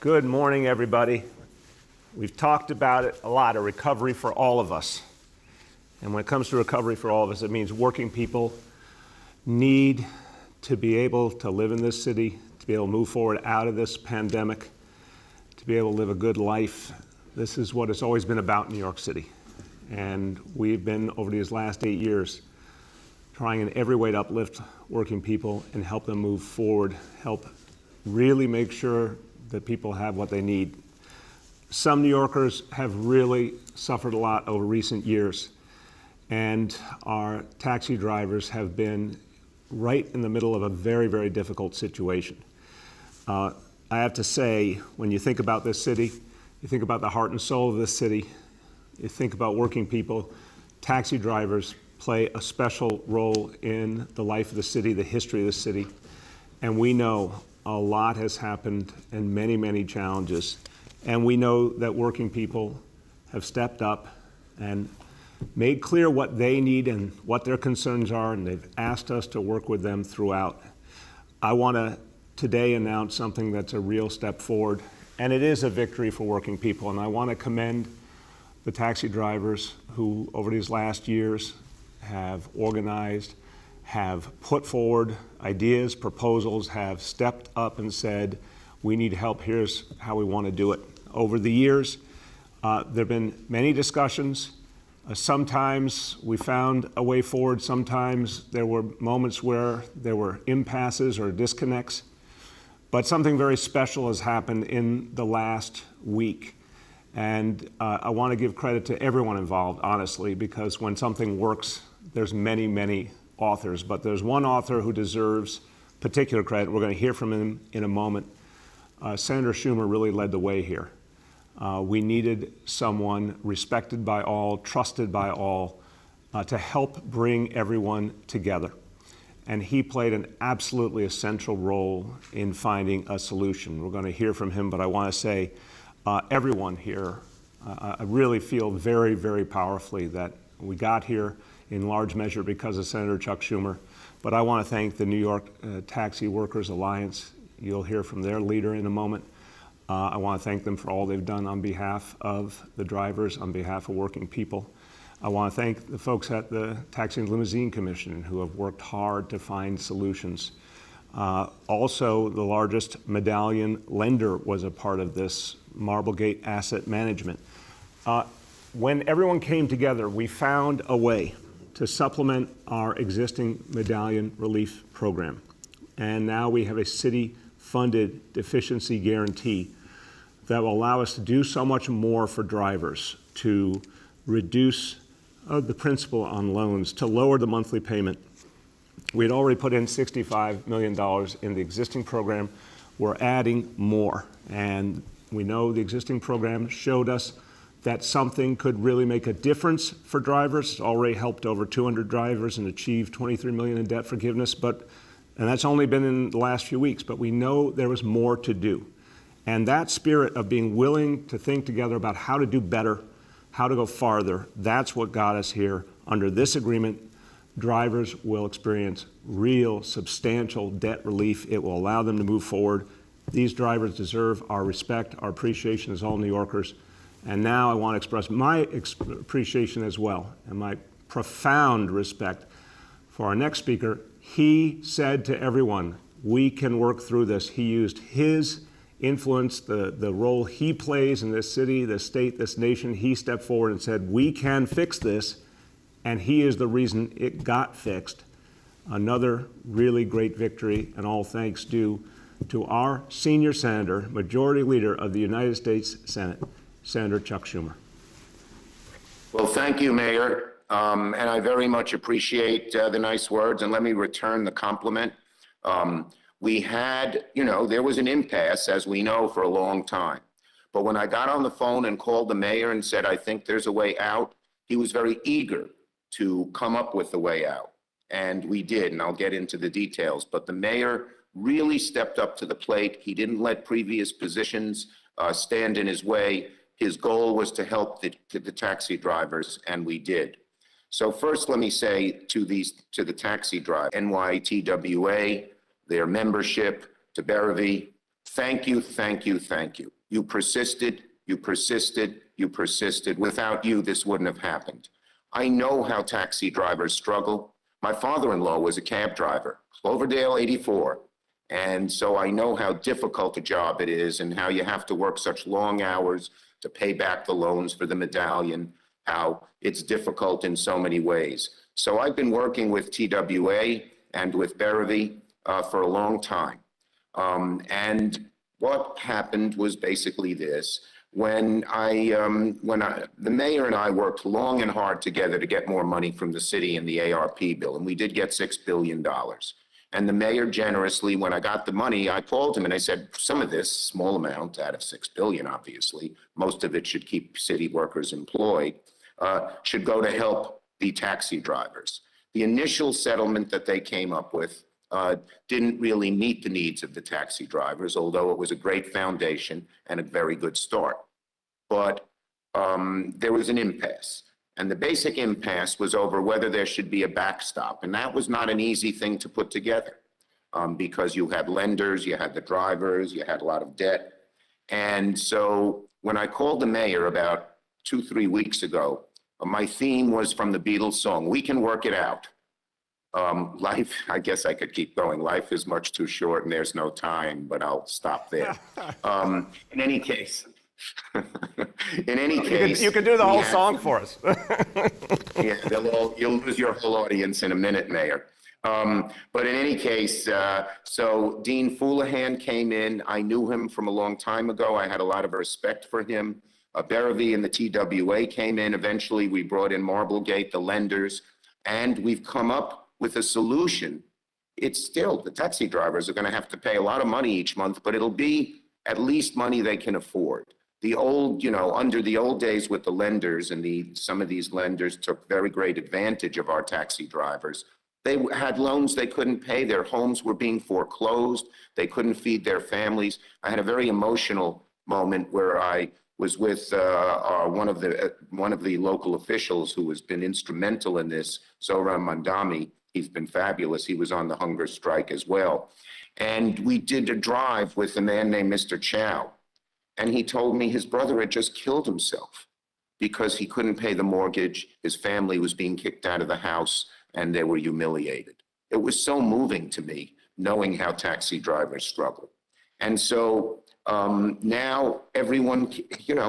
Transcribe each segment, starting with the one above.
Good morning, everybody. We've talked about it a lot, a recovery for all of us. And when it comes to recovery for all of us, it means working people need to be able to live in this city, to be able to move forward out of this pandemic, to be able to live a good life. This is what it's always been about in New York City. And we've been, over these last 8 years, trying in every way to uplift working people and help them move forward, help really make sure that people have what they need. Some New Yorkers have really suffered a lot over recent years, and our taxi drivers have been right in the middle of a very, very difficult situation. I have to say, when you think about this city, you think about the heart and soul of this city, you think about working people, taxi drivers play a special role in the life of the city, the history of the city, and we know a lot has happened and many, many challenges. And we know that working people have stepped up and made clear what they need and what their concerns are, and they've asked us to work with them throughout. I want to today announce something that's a real step forward, and it is a victory for working people. And I want to commend the taxi drivers who, over these last years, have organized, have put forward ideas, proposals, have stepped up and said, we need help, here's how we want to do it. Over the years, there have been many discussions. Sometimes we found a way forward, sometimes there were moments where there were impasses or disconnects. But something very special has happened in the last week. And I want to give credit to everyone involved, honestly, because when something works, there's many, many authors, but there's one author who deserves particular credit. We're going to hear from him in a moment. Senator Schumer really led the way here. We needed someone respected by all, trusted by all, to help bring everyone together. And he played an absolutely essential role in finding a solution. We're going to hear from him, but I want to say everyone here, I really feel very, very powerfully that we got here in large measure because of Senator Chuck Schumer. But I want to thank the New York Taxi Workers Alliance. You'll hear from their leader in a moment. I want to thank them for all they've done on behalf of the drivers, on behalf of working people. I want to thank the folks at the Taxi and Limousine Commission who have worked hard to find solutions. Also, the largest medallion lender was a part of this, Marblegate Asset Management. When everyone came together, we found a way to supplement our existing medallion relief program. And now we have a city-funded deficiency guarantee that will allow us to do so much more for drivers, to reduce the principal on loans, to lower the monthly payment. We had already put in $65 million in the existing program. We're adding more. And we know the existing program showed us that something could really make a difference for drivers. It's already helped over 200 drivers and achieved $23 million in debt forgiveness, and that's only been in the last few weeks, but we know there was more to do. And that spirit of being willing to think together about how to do better, how to go farther, that's what got us here. Under this agreement, drivers will experience real, substantial debt relief. It will allow them to move forward. These drivers deserve our respect, our appreciation as all New Yorkers. And now I want to express my appreciation as well and my profound respect for our next speaker. He said to everyone, we can work through this. He used his influence, the role he plays in this city, this state, this nation. He stepped forward and said, we can fix this, and he is the reason it got fixed. Another really great victory, and all thanks due to our senior senator, majority leader of the United States Senate, Senator Chuck Schumer. Well, thank you, Mayor. And I very much appreciate the nice words, and let me return the compliment. We had, there was an impasse, as we know, for a long time. But when I got on the phone and called the mayor and said, I think there's a way out, he was very eager to come up with the way out. And we did, and I'll get into the details. But the mayor really stepped up to the plate. He didn't let previous positions stand in his way. His goal was to help the taxi drivers, and we did. So first, let me say to the taxi driver, NYTWA, their membership, to Berrevy, Thank you, thank you, thank you. You persisted, you persisted, you persisted. Without you, this wouldn't have happened. I know how taxi drivers struggle. My father-in-law was a cab driver, Cloverdale 84. And so I know how difficult a job it is and how you have to work such long hours to pay back the loans for the medallion, how it's difficult in so many ways. So I've been working with TWA and with Berevy for a long time. And what happened was basically this. When the mayor and I worked long and hard together to get more money from the city in the ARP bill, and we did get $6 billion. And the mayor generously, when I got the money, I called him and I said, some of this small amount out of $6 billion, obviously, most of it should keep city workers employed, should go to help the taxi drivers. The initial settlement that they came up with didn't really meet the needs of the taxi drivers, although it was a great foundation and a very good start. But there was an impasse. And the basic impasse was over whether there should be a backstop. And that was not an easy thing to put together because you had lenders, you had the drivers, you had a lot of debt. And so when I called the mayor about 2-3 weeks ago, my theme was from the Beatles song, "We Can Work It Out." Life, I guess I could keep going. Life is much too short and there's no time, but I'll stop there. In any case, You can do the whole song for us. Yeah, you'll lose your whole audience in a minute, Mayor. But in any case, so Dean Foulahan came in. I knew him from a long time ago. I had a lot of respect for him. Berevy and the TWA came in. Eventually, we brought in Marblegate, the lenders, and we've come up with a solution. It's still, the taxi drivers are going to have to pay a lot of money each month, but it'll be at least money they can afford. The old, under the old days with the lenders, and some of these lenders took very great advantage of our taxi drivers. They had loans they couldn't pay. Their homes were being foreclosed. They couldn't feed their families. I had a very emotional moment where I was with one of the local officials who has been instrumental in this, Zohran Mandami. He's been fabulous. He was on the hunger strike as well. And we did a drive with a man named Mr. Chow. And he told me his brother had just killed himself because he couldn't pay the mortgage. His family was being kicked out of the house and they were humiliated. It was so moving to me, knowing how taxi drivers struggle. And so now everyone,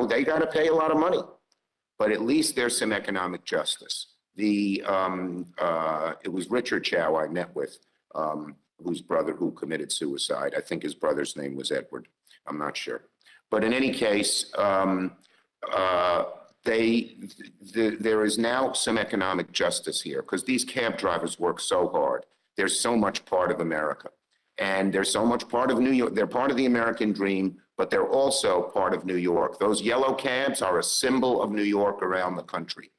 they got to pay a lot of money, but at least there's some economic justice. It was Richard Chow I met with, whose brother who committed suicide. I think his brother's name was Edward. I'm not sure. But in any case, there is now some economic justice here because these cab drivers work so hard. They're so much part of America. And they're so much part of New York. They're part of the American dream, but they're also part of New York. Those yellow cabs are a symbol of New York around the country,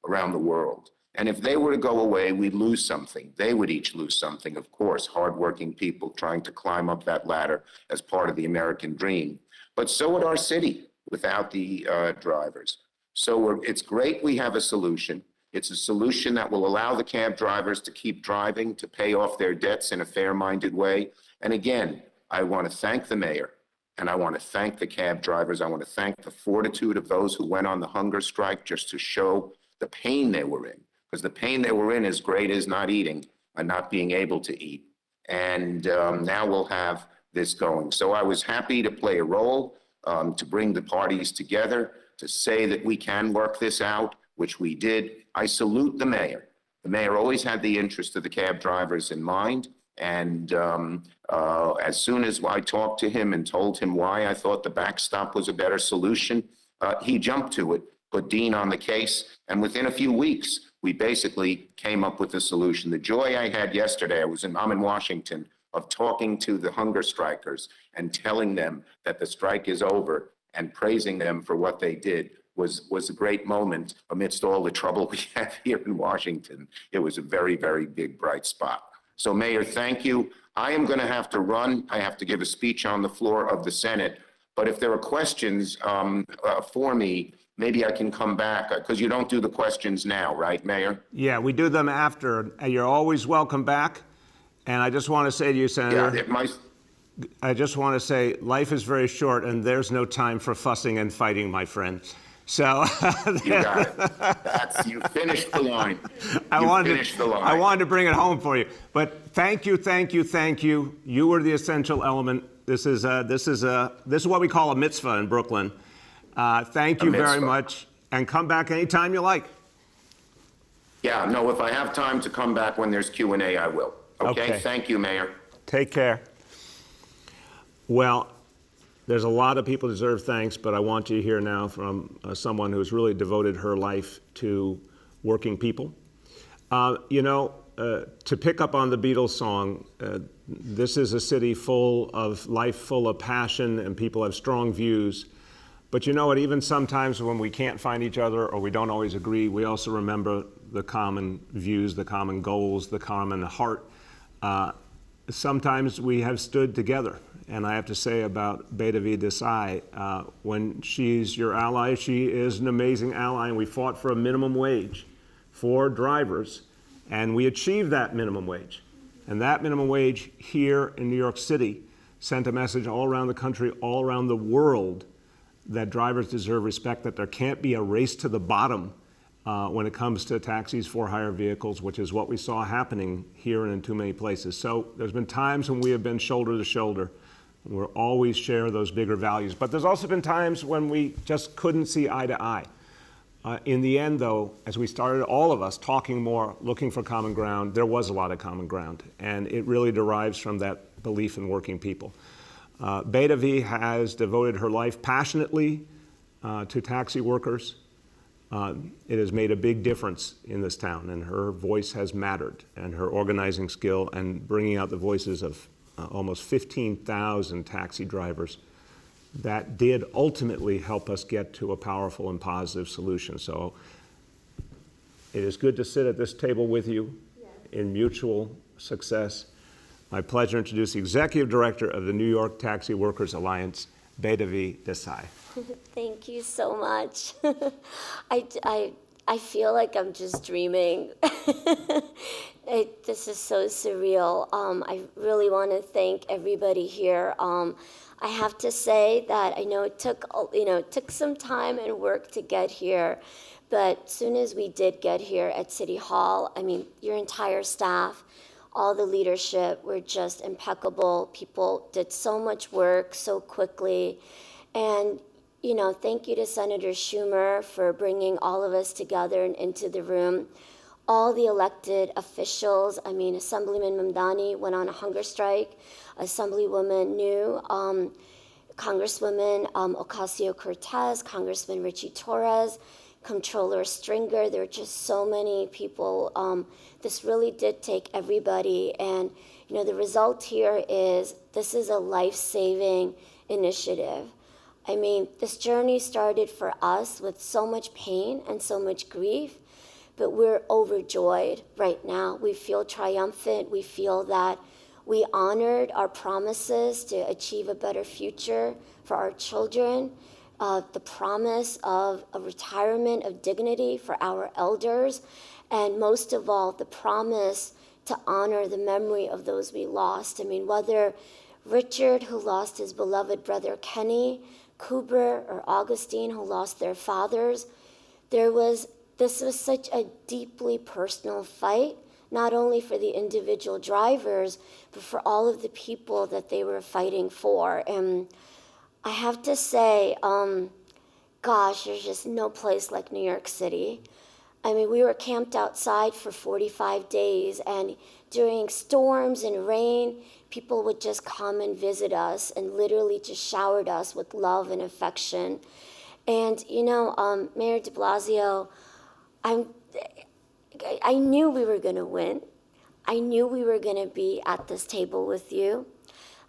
around the world. And if they were to go away, we'd lose something. They would each lose something, of course, hardworking people trying to climb up that ladder as part of the American dream. But so would our city without the drivers. So it's great we have a solution. It's a solution that will allow the cab drivers to keep driving, to pay off their debts in a fair-minded way. And again, I want to thank the mayor, and I want to thank the cab drivers. I want to thank the fortitude of those who went on the hunger strike just to show the pain they were in, because the pain they were in is great as not eating and not being able to eat. And now we'll have this going. So I was happy to play a role, to bring the parties together, to say that we can work this out, which we did. I salute the mayor. The mayor always had the interest of the cab drivers in mind. And as soon as I talked to him and told him why I thought the backstop was a better solution, he jumped to it, put Dean on the case. And within a few weeks, we basically came up with a solution. The joy I had yesterday, I'm in Washington, of talking to the hunger strikers and telling them that the strike is over and praising them for what they did was a great moment amidst all the trouble we have here in Washington. It was a very, very big, bright spot. So, Mayor, thank you. I am going to have to run. I have to give a speech on the floor of the Senate. But if there are questions for me, maybe I can come back, because you don't do the questions now, right, Mayor? Yeah, we do them after. You're always welcome back. And I just want to say to you, Senator, I just want to say life is very short and there's no time for fussing and fighting, my friend. So You got it. You finished the line. Finished the line. I wanted to bring it home for you. But thank you, thank you, thank you. You were the essential element. This is what we call a mitzvah in Brooklyn. Thank you very much, and come back anytime you like. Yeah, no, if I have time to come back when there's Q&A, I will. Okay? Thank you, Mayor. Take care. Well, there's a lot of people who deserve thanks, but I want you to hear now from someone who's really devoted her life to working people. To pick up on the Beatles song, this is a city full of life, full of passion, and people have strong views. But you know what, even sometimes when we can't find each other or we don't always agree, we also remember the common views, the common goals, the common heart. Sometimes we have stood together. And I have to say about Beta Desai, when she's your ally, she is an amazing ally, and we fought for a minimum wage for drivers, and we achieved that minimum wage. And that minimum wage here in New York City sent a message all around the country, all around the world, that drivers deserve respect, that there can't be a race to the bottom when it comes to taxis for hire vehicles, which is what we saw happening here and in too many places. So there's been times when we have been shoulder to shoulder. We'll always share those bigger values. But there's also been times when we just couldn't see eye to eye. In the end, though, as we started, all of us talking more, looking for common ground, there was a lot of common ground. And it really derives from that belief in working people. Beta V has devoted her life passionately to taxi workers. It has made a big difference in this town, and her voice has mattered, and her organizing skill and bringing out the voices of almost 15,000 taxi drivers. That did ultimately help us get to a powerful and positive solution. So it is good to sit at this table with you in mutual success. My pleasure to introduce the Executive Director of the New York Taxi Workers Alliance, Beta Desai. Thank you so much. I feel like I'm just dreaming. This is so surreal. I really want to thank everybody here. I have to say that I know it took some time and work to get here, but as soon as we did get here at City Hall, I mean, your entire staff, all the leadership were just impeccable. People did so much work so quickly, and thank you to Senator Schumer for bringing all of us together and into the room. All the elected officials, I mean, Assemblyman Mamdani went on a hunger strike, Assemblywoman New, Congresswoman Ocasio-Cortez, Congressman Richie Torres, Comptroller Stringer. There were just so many people. This really did take everybody. And, the result here is this is a life-saving initiative. I mean, this journey started for us with so much pain and so much grief, but we're overjoyed right now. We feel triumphant. We feel that we honored our promises to achieve a better future for our children, the promise of a retirement of dignity for our elders, and most of all, the promise to honor the memory of those we lost. I mean, whether Richard, who lost his beloved brother Kenny, Cooper or Augustine, who lost their fathers, this was such a deeply personal fight, not only for the individual drivers, but for all of the people that they were fighting for. And I have to say, gosh, there's just no place like New York City. I mean, we were camped outside for 45 days, and during storms and rain, people would just come and visit us and literally just showered us with love and affection. And, Mayor de Blasio, I knew we were going to win. I knew we were going to be at this table with you.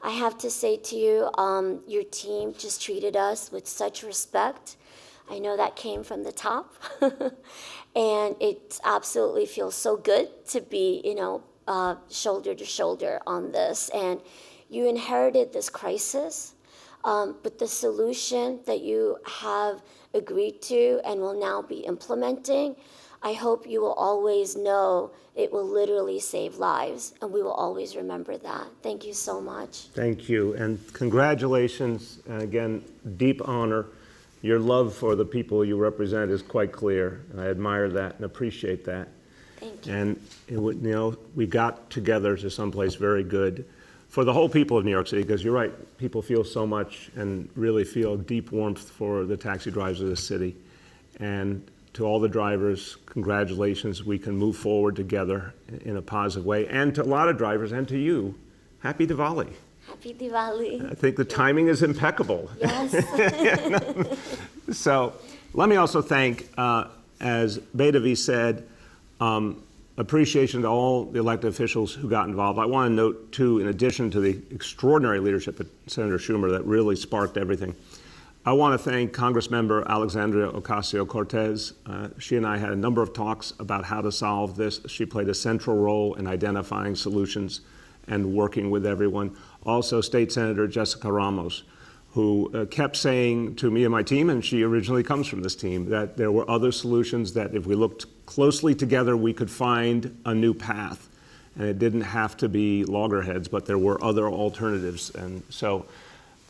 I have to say to you, your team just treated us with such respect. I know that came from the top. And it absolutely feels so good to be, shoulder to shoulder on this. And you inherited this crisis, but the solution that you have agreed to and will now be implementing, I hope you will always know it will literally save lives, and we will always remember that. Thank you so much. Thank you, and congratulations, and again, deep honor. Your love for the people you represent is quite clear. I admire that and appreciate that. Thank you. And we got together to someplace very good for the whole people of New York City, because you're right, people feel so much and really feel deep warmth for the taxi drivers of the city. And to all the drivers, congratulations, we can move forward together in a positive way. And to a lot of drivers, and to you, happy Diwali. Happy Diwali. I think the timing is impeccable. Yes. So let me also thank, as Bedavi said, appreciation to all the elected officials who got involved. I want to note, too, in addition to the extraordinary leadership of Senator Schumer that really sparked everything, I want to thank Congressmember Alexandria Ocasio-Cortez. She and I had a number of talks about how to solve this. She played a central role in identifying solutions and working with everyone. Also, State Senator Jessica Ramos, who kept saying to me and my team, and she originally comes from this team, that there were other solutions that if we looked closely together, we could find a new path. And it didn't have to be loggerheads, but there were other alternatives. And so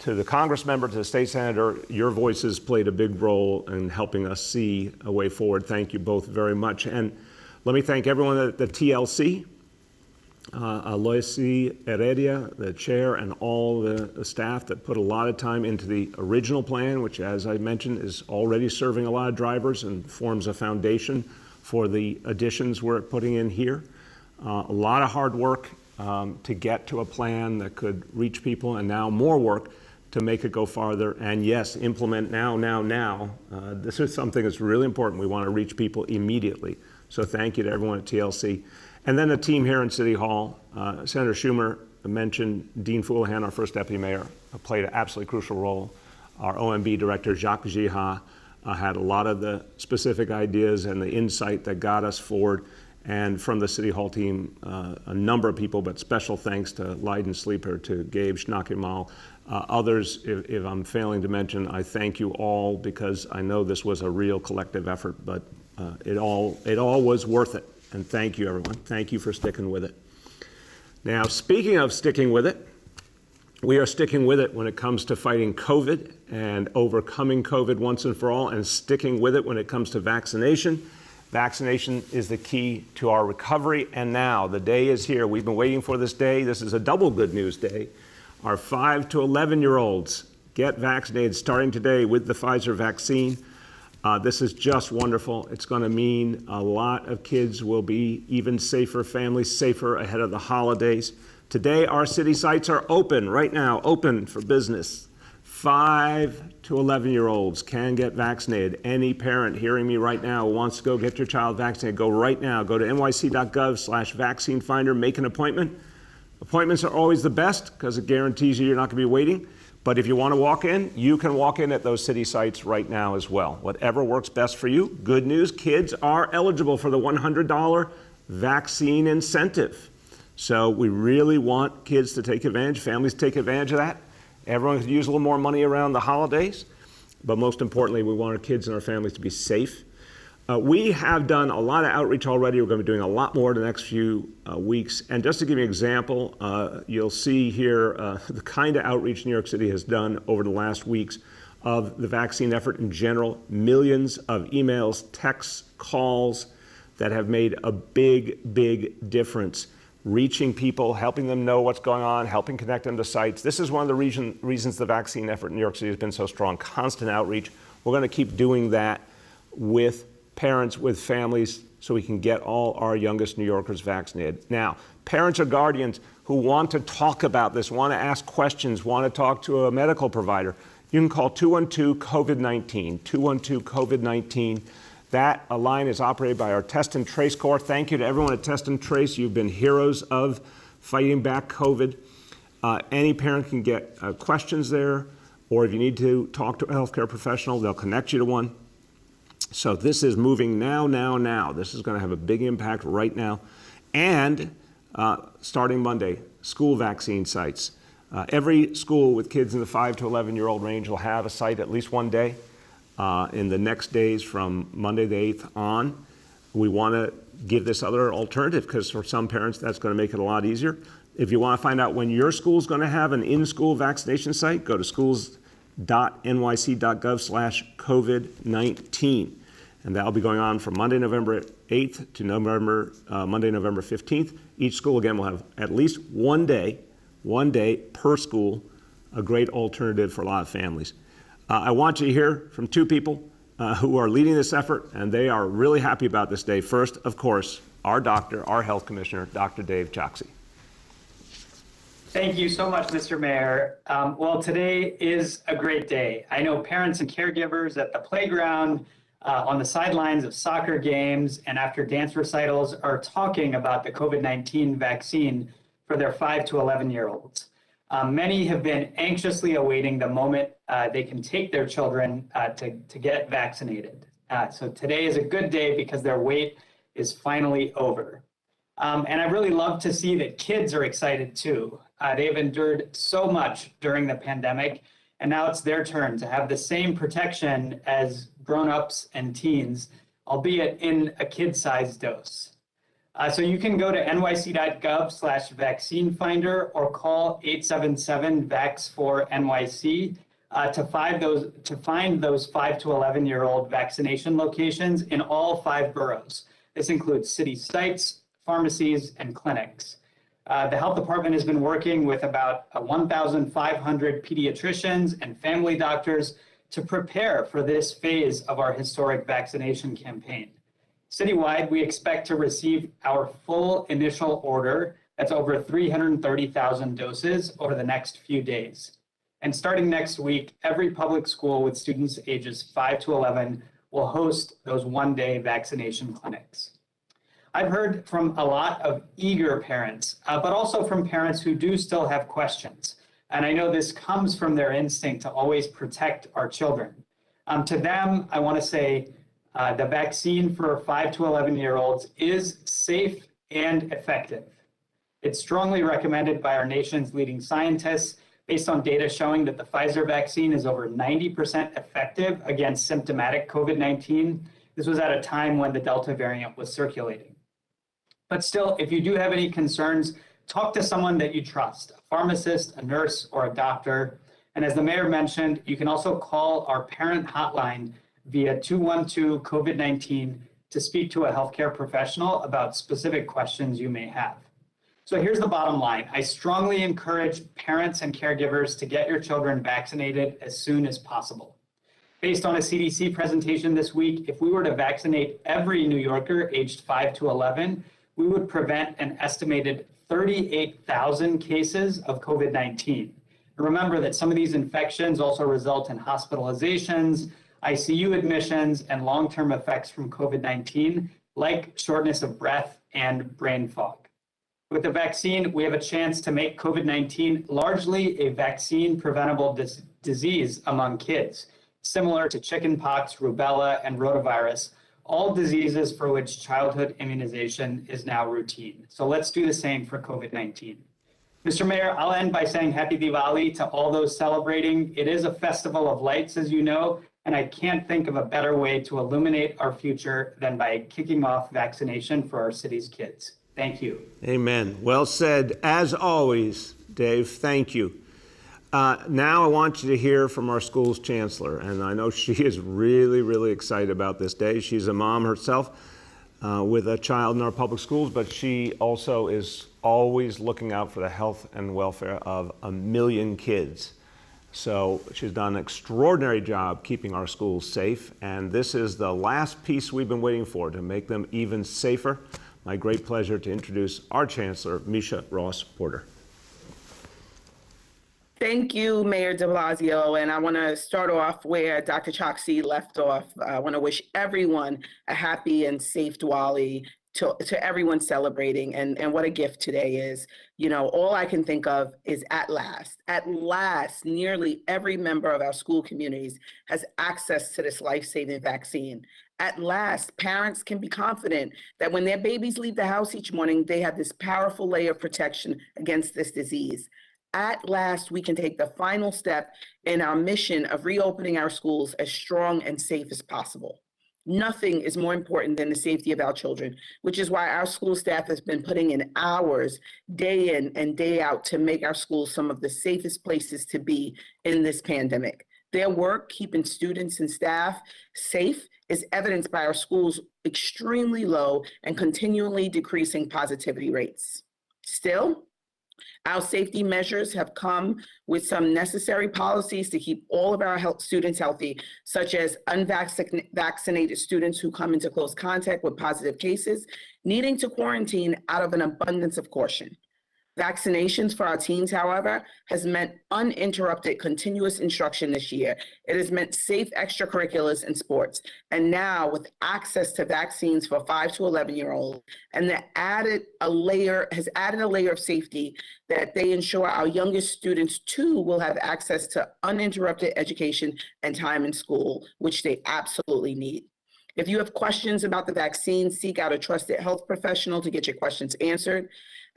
to the Congress member, to the state senator, your voices played a big role in helping us see a way forward. Thank you both very much. And let me thank everyone at the TLC, Aloysi Heredia, the chair, and all the staff that put a lot of time into the original plan, which, as I mentioned, is already serving a lot of drivers and forms a foundation for the additions we're putting in here. A lot of hard work to get to a plan that could reach people, and now more work to make it go farther. And yes, implement now. This is something that's really important. We want to reach people immediately. So thank you to everyone at TLC. And then the team here in City Hall. Senator Schumer mentioned Dean Foulahan, our first deputy mayor, played an absolutely crucial role. Our OMB director, Jacques Giha, had a lot of the specific ideas and the insight that got us forward. And from the City Hall team, a number of people, but special thanks to Leiden Sleeper, to Gabe Schnakimal. Others, if I'm failing to mention, I thank you all, because I know this was a real collective effort, but it all was worth it. And thank you, everyone. Thank you for sticking with it. Now, speaking of sticking with it, we are sticking with it when it comes to fighting COVID and overcoming COVID once and for all, and sticking with it when it comes to vaccination. Vaccination is the key to our recovery, and now the day is here. We've been waiting for this day. This is a double good news day. Our 5 to 11-year-olds get vaccinated starting today with the Pfizer vaccine. This is just wonderful. It's going to mean a lot of kids will be even safer, families safer ahead of the holidays. Today, our city sites are open right now, open for business. 5 to 11-year-olds can get vaccinated. Any parent hearing me right now who wants to go get your child vaccinated, go right now. Go to nyc.gov/vaccine finder, make an appointment. Appointments are always the best because it guarantees you're not going to be waiting. But if you want to walk in, you can walk in at those city sites right now as well. Whatever works best for you. Good news, kids are eligible for the $100 vaccine incentive. So we really want kids to take advantage, families to take advantage of that. Everyone could use a little more money around the holidays. But most importantly, we want our kids and our families to be safe. We have done a lot of outreach already. We're going to be doing a lot more in the next few weeks. And just to give you an example, you'll see here the kind of outreach New York City has done over the last weeks of the vaccine effort in general. Millions of emails, texts, calls that have made a big, big difference. Reaching people, helping them know what's going on, helping connect them to sites. This is one of the reasons the vaccine effort in New York City has been so strong. Constant outreach. We're going to keep doing that with parents, with families, so we can get all our youngest New Yorkers vaccinated. Now, parents or guardians who want to talk about this, want to ask questions, want to talk to a medical provider, you can call 212-COVID-19, 212-COVID-19. That line is operated by our Test and Trace Corps. Thank you to everyone at Test and Trace. You've been heroes of fighting back COVID. Any parent can get questions there, or if you need to talk to a healthcare professional, they'll connect you to one. So this is moving now. This is going to have a big impact right now. And starting Monday, school vaccine sites. Every school with kids in the 5 to 11-year-old range will have a site at least one day in the next days from Monday the 8th on. we want to give this other alternative because for some parents, that's going to make it a lot easier. If you want to find out when your school is going to have an in-school vaccination site, go to schools.nyc.gov/COVID-19. And that'll be going on from Monday, November 8th to Monday, November 15th. Each school, again, will have at least one day per school, a great alternative for a lot of families. I want you to hear from two people who are leading this effort, and they are really happy about this day. First, of course, our doctor, our health commissioner, Dr. Dave Choksi. Thank you so much, Mr. Mayor. Well, today is a great day. I know parents and caregivers at the playground, on the sidelines of soccer games, and after dance recitals are talking about the COVID-19 vaccine for their 5 to 11-year-olds. Many have been anxiously awaiting the moment they can take their children to get vaccinated. So today is a good day because their wait is finally over. And I really love to see that kids are excited too. They've endured so much during the pandemic, and now it's their turn to have the same protection as grown-ups and teens, albeit in a kid-sized dose. So you can go to nyc.gov/vaccine finder or call 877-VAX4-NYC to find those 5 to 11-year-old vaccination locations in all 5 boroughs. This includes city sites, pharmacies, and clinics. The health department has been working with about 1,500 pediatricians and family doctors to prepare for this phase of our historic vaccination campaign. Citywide, we expect to receive our full initial order, that's over 330,000 doses, over the next few days. And starting next week, every public school with students ages 5 to 11 will host those one-day vaccination clinics. I've heard from a lot of eager parents, but also from parents who do still have questions. And I know this comes from their instinct to always protect our children. To them, I want to say the vaccine for 5 to 11-year-olds is safe and effective. It's strongly recommended by our nation's leading scientists based on data showing that the Pfizer vaccine is over 90% effective against symptomatic COVID-19. This was at a time when the Delta variant was circulating. But still, if you do have any concerns, talk to someone that you trust, a pharmacist, a nurse, or a doctor. And as the mayor mentioned, you can also call our parent hotline via 212 COVID-19 to speak to a healthcare professional about specific questions you may have. So here's the bottom line. I strongly encourage parents and caregivers to get your children vaccinated as soon as possible. Based on a CDC presentation this week, if we were to vaccinate every New Yorker aged 5 to 11, we would prevent an estimated 38,000 cases of COVID-19. Remember that some of these infections also result in hospitalizations, ICU admissions, and long-term effects from COVID-19, like shortness of breath and brain fog. With the vaccine, we have a chance to make COVID-19 largely a vaccine-preventable disease among kids, similar to chickenpox, rubella, and rotavirus, all diseases for which childhood immunization is now routine. So let's do the same for COVID-19. Mr. Mayor, I'll end by saying Happy Diwali to all those celebrating. It is a festival of lights, as you know, and I can't think of a better way to illuminate our future than by kicking off vaccination for our city's kids. Thank you. Amen. Well said. As always, Dave, thank you. Now I want you to hear from our school's chancellor, and I know she is really, really excited about this day. She's a mom herself with a child in our public schools, but she also is always looking out for the health and welfare of 1 million kids. So she's done an extraordinary job keeping our schools safe, and this is the last piece we've been waiting for to make them even safer. My great pleasure to introduce our chancellor, Misha Ross Porter. Thank you, Mayor de Blasio, and I want to start off where Dr. Choksi left off. I want to wish everyone a happy and safe Diwali to everyone celebrating, and what a gift today is. You know, all I can think of is at last, nearly every member of our school communities has access to this life-saving vaccine. At last, parents can be confident that when their babies leave the house each morning, they have this powerful layer of protection against this disease. At last, we can take the final step in our mission of reopening our schools as strong and safe as possible. Nothing is more important than the safety of our children, which is why our school staff has been putting in hours day in and day out to make our schools some of the safest places to be in this pandemic. Their work keeping students and staff safe is evidenced by our schools' extremely low and continually decreasing positivity rates. Still, our safety measures have come with some necessary policies to keep all of our students healthy, such as unvaccinated students who come into close contact with positive cases, needing to quarantine out of an abundance of caution. Vaccinations for our teens, however, has meant uninterrupted continuous instruction this year. It has meant safe extracurriculars and sports. And now with access to vaccines for 5 to 11-year-olds, and has added a layer of safety that they ensure our youngest students too will have access to uninterrupted education and time in school, which they absolutely need. If you have questions about the vaccine, seek out a trusted health professional to get your questions answered.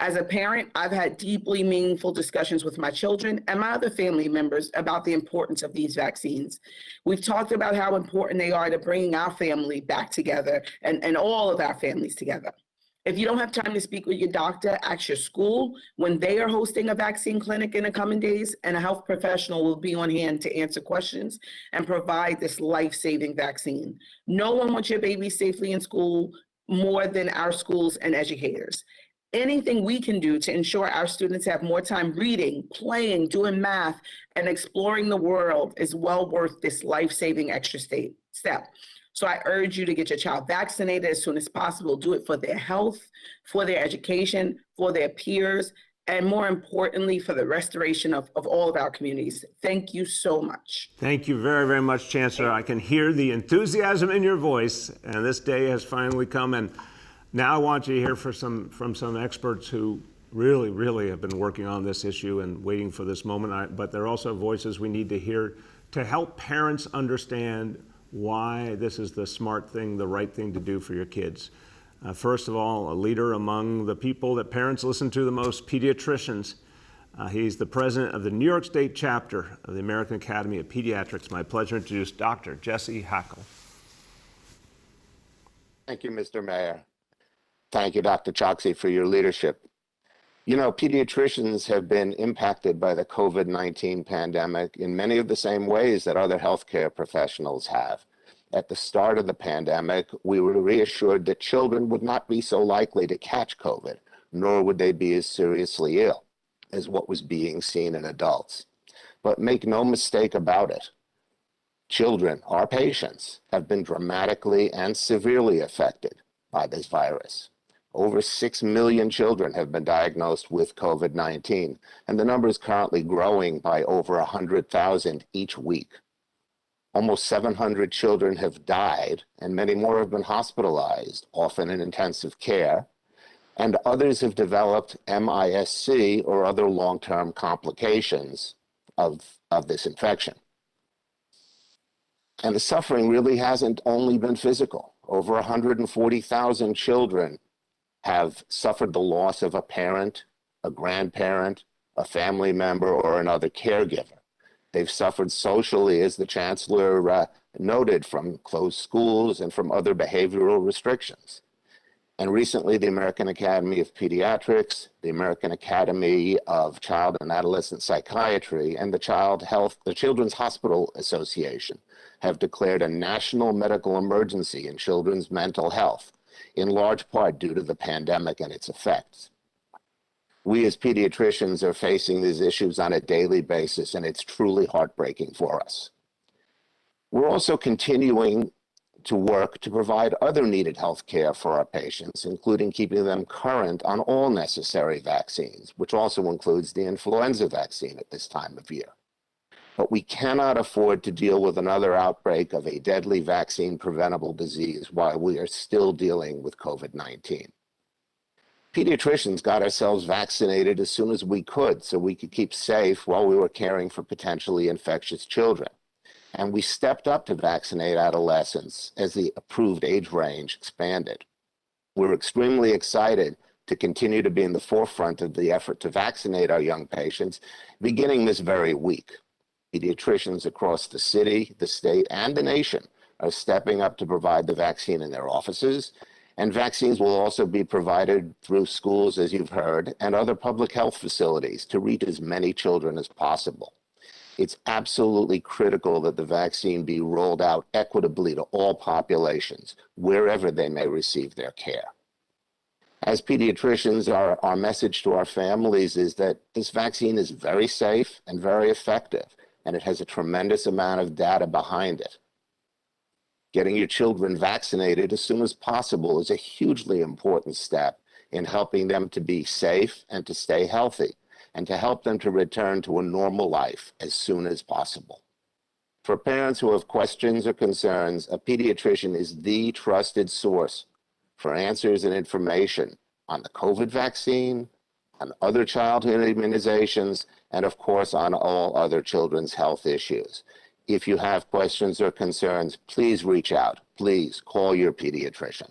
As a parent, I've had deeply meaningful discussions with my children and my other family members about the importance of these vaccines. We've talked about how important they are to bringing our family back together and all of our families together. If you don't have time to speak with your doctor, ask your school when they are hosting a vaccine clinic in the coming days, and a health professional will be on hand to answer questions and provide this life-saving vaccine. No one wants your baby safely in school more than our schools and educators. Anything we can do to ensure our students have more time reading, playing, doing math, and exploring the world is well worth this life-saving extra step. So I urge you to get your child vaccinated as soon as possible. Do it for their health, for their education, for their peers, and more importantly, for the restoration of all of our communities. Thank you so much. Thank you very, very much, Chancellor. I can hear the enthusiasm in your voice, and this day has finally come. And now I want you to hear from some experts who really, really have been working on this issue and waiting for this moment. But there are also voices we need to hear to help parents understand why this is the smart thing, the right thing to do for your kids. First of all, a leader among the people that parents listen to the most, pediatricians. He's the president of the New York State chapter of the American Academy of Pediatrics. My pleasure to introduce Dr. Jesse Hackle. Thank you, Mr. Mayor. Thank you, Dr. Choksi, for your leadership. You know, pediatricians have been impacted by the COVID-19 pandemic in many of the same ways that other healthcare professionals have. At the start of the pandemic, we were reassured that children would not be so likely to catch COVID, nor would they be as seriously ill as what was being seen in adults. But make no mistake about it, children, our patients, have been dramatically and severely affected by this virus. Over 6 million children have been diagnosed with COVID-19, and the number is currently growing by over 100,000 each week. Almost 700 children have died, and many more have been hospitalized, often in intensive care, and others have developed MIS-C or other long-term complications of this infection. And the suffering really hasn't only been physical. Over 140,000 children have suffered the loss of a parent, a grandparent, a family member, or another caregiver. They've suffered socially, as the chancellor noted, from closed schools and from other behavioral restrictions. And recently, the American Academy of Pediatrics, the American Academy of Child and Adolescent Psychiatry, and the Children's Hospital Association have declared a national medical emergency in children's mental health, in large part due to the pandemic and its effects. We as pediatricians are facing these issues on a daily basis, and it's truly heartbreaking for us. We're also continuing to work to provide other needed health care for our patients, including keeping them current on all necessary vaccines, which also includes the influenza vaccine at this time of year. But we cannot afford to deal with another outbreak of a deadly vaccine-preventable disease while we are still dealing with COVID-19. Pediatricians got ourselves vaccinated as soon as we could so we could keep safe while we were caring for potentially infectious children. And we stepped up to vaccinate adolescents as the approved age range expanded. We're extremely excited to continue to be in the forefront of the effort to vaccinate our young patients beginning this very week. Pediatricians across the city, the state, and the nation are stepping up to provide the vaccine in their offices. And vaccines will also be provided through schools, as you've heard, and other public health facilities to reach as many children as possible. It's absolutely critical that the vaccine be rolled out equitably to all populations, wherever they may receive their care. As pediatricians, our message to our families is that this vaccine is very safe and very effective, and it has a tremendous amount of data behind it. Getting your children vaccinated as soon as possible is a hugely important step in helping them to be safe and to stay healthy, and to help them to return to a normal life as soon as possible. For parents who have questions or concerns, a pediatrician is the trusted source for answers and information on the COVID vaccine, on other childhood immunizations, and of course on all other children's health issues. If you have questions or concerns, please reach out. Please call your pediatrician.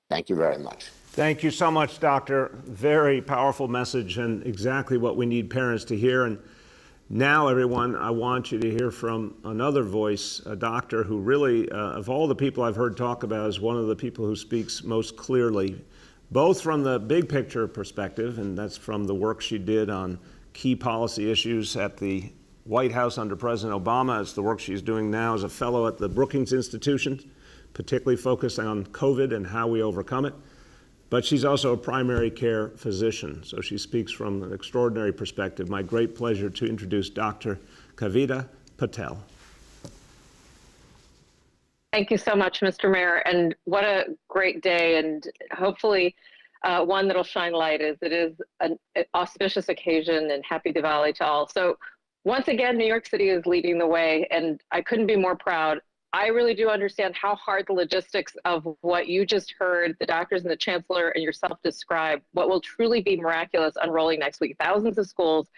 Thank you very much. Thank you so much, Doctor. Very powerful message and exactly what we need parents to hear. And now, everyone, I want you to hear from another voice, a doctor who really, of all the people I've heard talk about, is one of the people who speaks most clearly, both from the big picture perspective, and that's from the work she did on key policy issues at the White House under President Obama. It's the work she's doing now as a fellow at the Brookings Institution, particularly focused on COVID and how we overcome it. But she's also a primary care physician, so she speaks from an extraordinary perspective. My great pleasure to introduce Dr. Kavita Patel. Thank you so much, Mr. Mayor, and what a great day, and hopefully one that'll shine light as it is an auspicious occasion, and happy Diwali to all. So once again, New York City is leading the way, and I couldn't be more proud. I really do understand how hard the logistics of what you just heard, the doctors and the chancellor and yourself describe, what will truly be miraculous unrolling next week. Thousands of schools,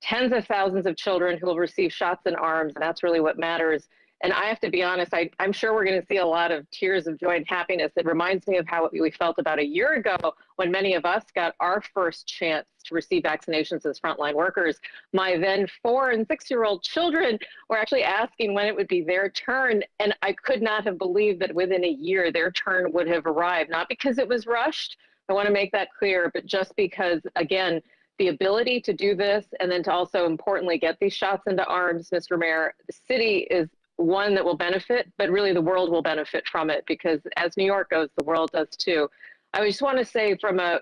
tens of thousands of children who will receive shots in arms, and that's really what matters. And I have to be honest, I'm sure we're going to see a lot of tears of joy and happiness. It reminds me of how we felt about a year ago when many of us got our first chance to receive vaccinations as frontline workers. My then 4- and 6-year-old children were actually asking when it would be their turn. And I could not have believed that within a year their turn would have arrived, not because it was rushed. I want to make that clear, but just because, again, the ability to do this and then to also importantly get these shots into arms, Mr. Mayor, the city is one that will benefit, but really the world will benefit from it, because as New York goes, the world does too. I just want to say from a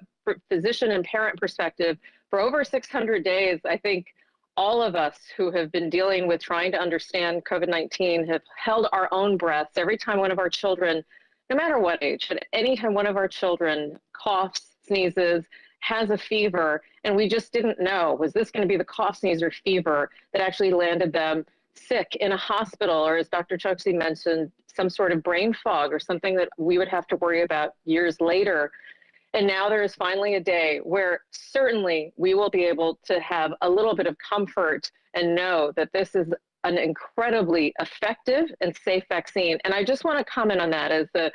physician and parent perspective, for over 600 days, I think all of us who have been dealing with trying to understand COVID-19 have held our own breaths every time one of our children, no matter what age, but anytime one of our children coughs, sneezes, has a fever, and we just didn't know, was this going to be the cough, sneeze, or fever that actually landed them sick in a hospital, or as Dr. Chokshi mentioned, some sort of brain fog or something that we would have to worry about years later. And now there is finally a day where certainly we will be able to have a little bit of comfort and know that this is an incredibly effective and safe vaccine. And I just want to comment on that as the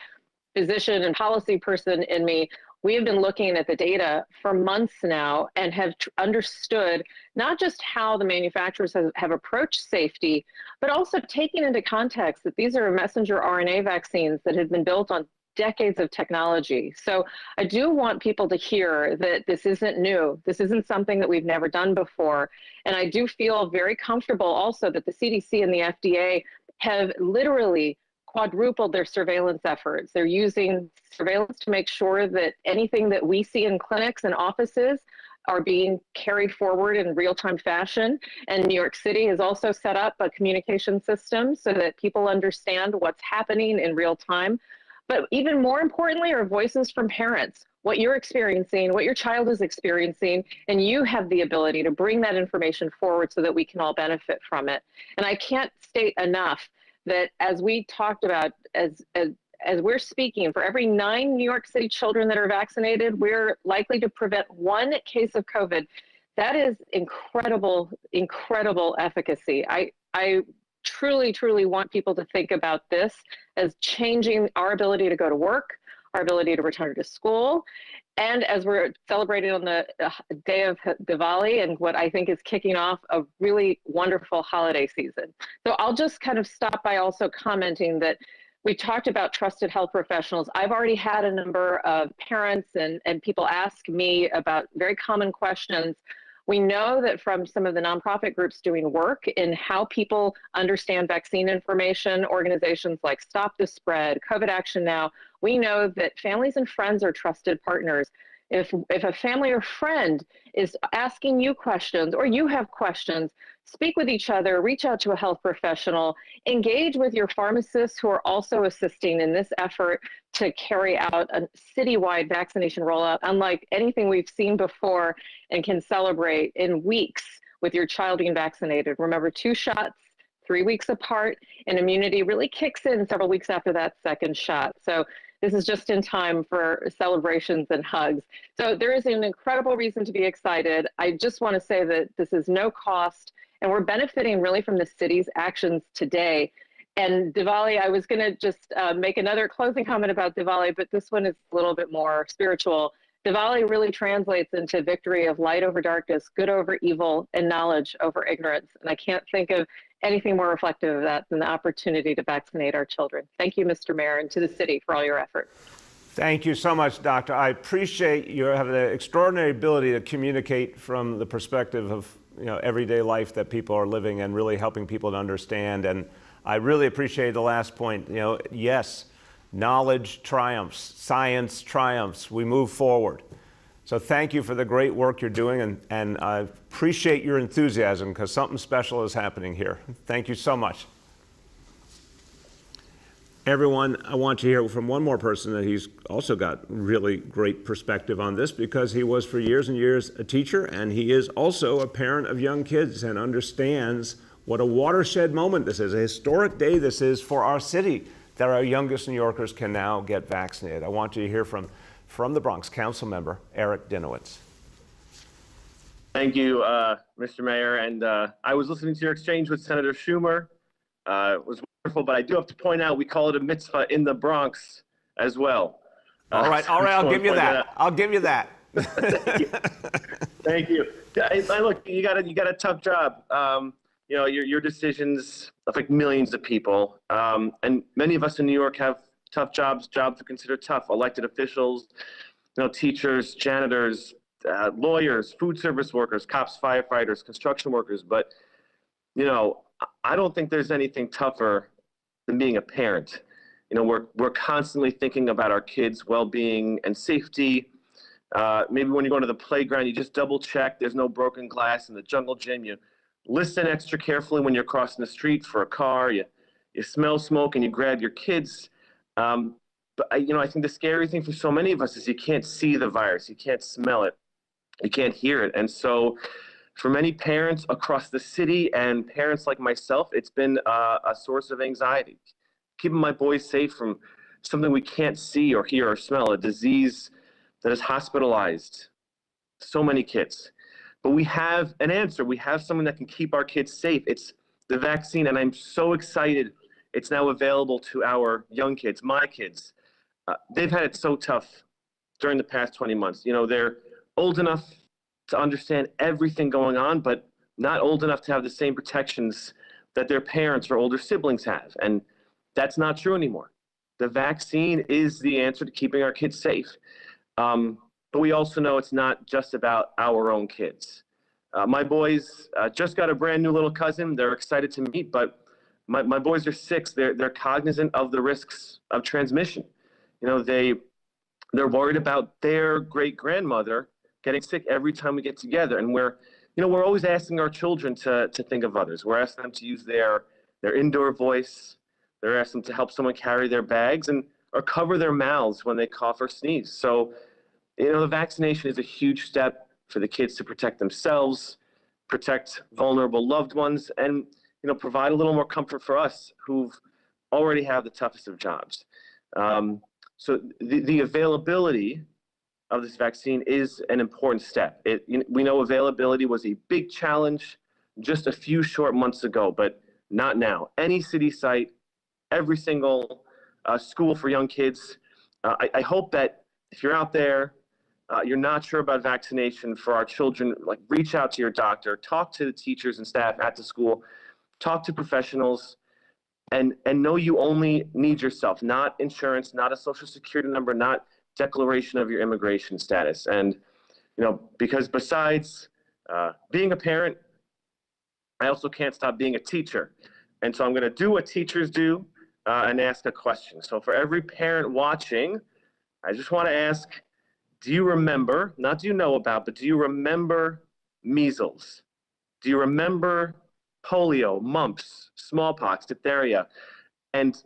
physician and policy person in me. We have been looking at the data for months now and have understood not just how the manufacturers have approached safety, but also taking into context that these are messenger RNA vaccines that have been built on decades of technology. So I do want people to hear that this isn't new. This isn't something that we've never done before. And I do feel very comfortable also that the CDC and the FDA have literally quadrupled their surveillance efforts. They're using surveillance to make sure that anything that we see in clinics and offices are being carried forward in real-time fashion. And New York City has also set up a communication system so that people understand what's happening in real time. But even more importantly are voices from parents, what you're experiencing, what your child is experiencing, and you have the ability to bring that information forward so that we can all benefit from it. And I can't state enough that as we talked about, as we're speaking, for every 9 New York City children that are vaccinated, we're likely to prevent 1 case of COVID. That is incredible, incredible efficacy. I truly, truly want people to think about this as changing our ability to go to work, our ability to return to school, and as we're celebrating on the day of Diwali and what I think is kicking off a really wonderful holiday season. So I'll just kind of stop by also commenting that We talked about trusted health professionals. I've already had a number of parents and people ask me about very common questions. We know that from some of the nonprofit groups doing work in how people understand vaccine information, organizations like Stop the Spread, COVID Action Now, we know that families and friends are trusted partners. If a family or friend is asking you questions or you have questions, speak with each other, reach out to a health professional, engage with your pharmacists who are also assisting in this effort to carry out a citywide vaccination rollout, unlike anything we've seen before, and can celebrate in weeks with your child being vaccinated. Remember, 2 shots, 3 weeks apart, and immunity really kicks in several weeks after that second shot. So this is just in time for celebrations and hugs. So there is an incredible reason to be excited. I just want to say that this is no cost, and we're benefiting really from the city's actions today. And Diwali, I was going to just make another closing comment about Diwali, but this one is a little bit more spiritual. Diwali really translates into victory of light over darkness, good over evil, and knowledge over ignorance. And I can't think of anything more reflective of that than the opportunity to vaccinate our children. Thank you, Mr. Mayor, and to the city for all your efforts. Thank you so much, Doctor. I appreciate you have the extraordinary ability to communicate from the perspective of everyday life that people are living and really helping people to understand. And I really appreciate the last point. Yes, knowledge triumphs, science triumphs. We move forward. So thank you for the great work you're doing, and I appreciate your enthusiasm because something special is happening here. Thank you so much. Everyone, I want to hear from one more person that he's also got really great perspective on this because he was for years and years a teacher, and he is also a parent of young kids and understands what a watershed moment this is, a historic day this is for our city, that our youngest New Yorkers can now get vaccinated. I want you to hear from the Bronx, Council Member Eric Dinowitz. Thank you, Mr. Mayor. And I was listening to your exchange with Senator Schumer. It was wonderful, but I do have to point out we call it a mitzvah in the Bronx as well. All right, I'll give you that. I'll give you that. Thank you. Look, you got a tough job. Your decisions affect millions of people, and many of us in New York have tough jobs we consider tough. Elected officials, teachers, janitors, lawyers, food service workers, cops, firefighters, construction workers. But I don't think there's anything tougher than being a parent. We're constantly thinking about our kids' well-being and safety. Maybe when you go to the playground, you just double check there's no broken glass. In the jungle gym, you listen extra carefully when you're crossing the street for a car. You smell smoke and you grab your kids. But I think the scary thing for so many of us is you can't see the virus, you can't smell it, you can't hear it. And so for many parents across the city and parents like myself, it's been a source of anxiety. Keeping my boys safe from something we can't see or hear or smell, a disease that has hospitalized so many kids. But we have an answer. We have something that can keep our kids safe. It's the vaccine, and I'm so excited it's now available to our young kids, my kids. They've had it so tough during the past 20 months. They're old enough to understand everything going on, but not old enough to have the same protections that their parents or older siblings have. And that's not true anymore. The vaccine is the answer to keeping our kids safe. But we also know it's not just about our own kids. My boys just got a brand new little cousin. They're excited to meet, but my boys are 6. They're cognizant of the risks of transmission. They're worried about their great grandmother getting sick every time we get together. And we're always asking our children to think of others. We're asking them to use their indoor voice. They're asking them to help someone carry their bags or cover their mouths when they cough or sneeze. So, the vaccination is a huge step for the kids to protect themselves, protect vulnerable loved ones, and provide a little more comfort for us who've already have the toughest of jobs. So the availability of this vaccine is an important step. We know availability was a big challenge just a few short months ago, but not now. Any city site, every single school for young kids. I hope that if you're out there, you're not sure about vaccination for our children, reach out to your doctor, talk to the teachers and staff at the school, talk to professionals. and know you only need yourself, not insurance, not a social security number, not declaration of your immigration status. And, because besides being a parent, I also can't stop being a teacher. And so I'm going to do what teachers do and ask a question. So for every parent watching, I just want to ask, do you remember, not do you know about, but do you remember measles? Do you remember polio, mumps, smallpox, diphtheria? And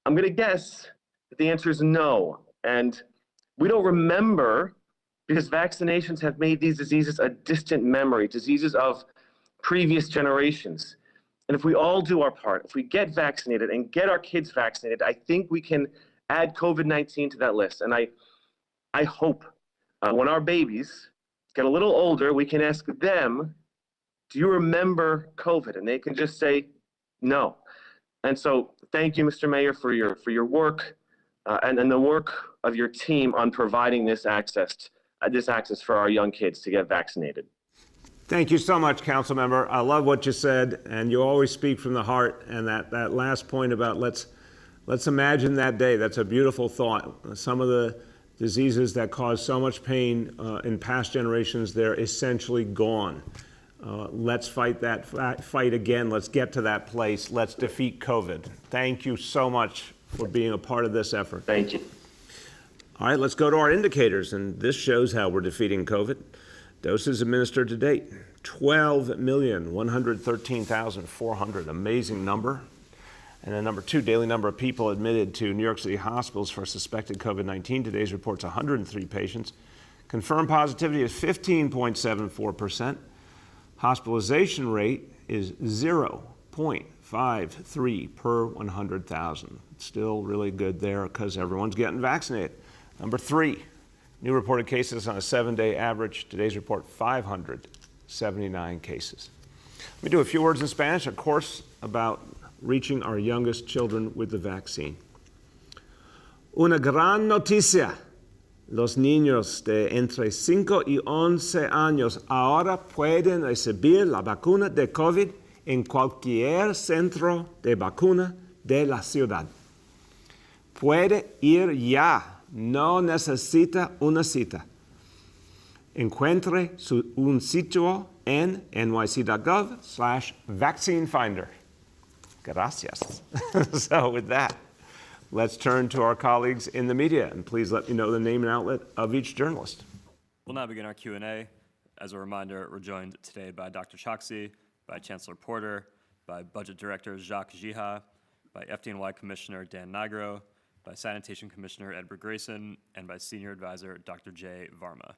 I'm going to guess that the answer is no. And we don't remember because vaccinations have made these diseases a distant memory, diseases of previous generations. And if we all do our part, if we get vaccinated and get our kids vaccinated, I think we can add COVID-19 to that list. And I hope when our babies get a little older, we can ask them, do you remember COVID? And they can just say no. And so thank you, Mr. Mayor, for your work and the work of your team on providing this access for our young kids to get vaccinated. Thank you so much, council member. I love what you said, and you always speak from the heart. And that last point about let's imagine that day. That's a beautiful thought. Some of the diseases that caused so much pain in past generations, they're essentially gone. Let's fight that fight again. Let's get to that place. Let's defeat COVID. Thank you so much for being a part of this effort. Thank you. All right, let's go to our indicators, and this shows how we're defeating COVID. Doses administered to date, 12,113,400, amazing number. And then number two, daily number of people admitted to New York City hospitals for suspected COVID-19. Today's report's 103 patients. Confirmed positivity is 15.74%. Hospitalization rate is 0.53 per 100,000. Still really good there because everyone's getting vaccinated. Number three, new reported cases on a 7-day average. Today's report, 579 cases. Let me do a few words in Spanish, of course, about reaching our youngest children with the vaccine. Una gran noticia. Los niños de entre 5 y 11 años ahora pueden recibir la vacuna de COVID en cualquier centro de vacuna de la ciudad. Puede ir ya. No necesita una cita. Encuentre un sitio en nyc.gov/vaccine finder. Gracias. So with that, let's turn to our colleagues in the media, and please let me know the name and outlet of each journalist. We'll now begin our Q&A. As a reminder, we're joined today by Dr. Choksi, by Chancellor Porter, by Budget Director Jacques Giha, by FDNY Commissioner Dan Nigro, by Sanitation Commissioner Edward Grayson, and by Senior Advisor Dr. Jay Varma.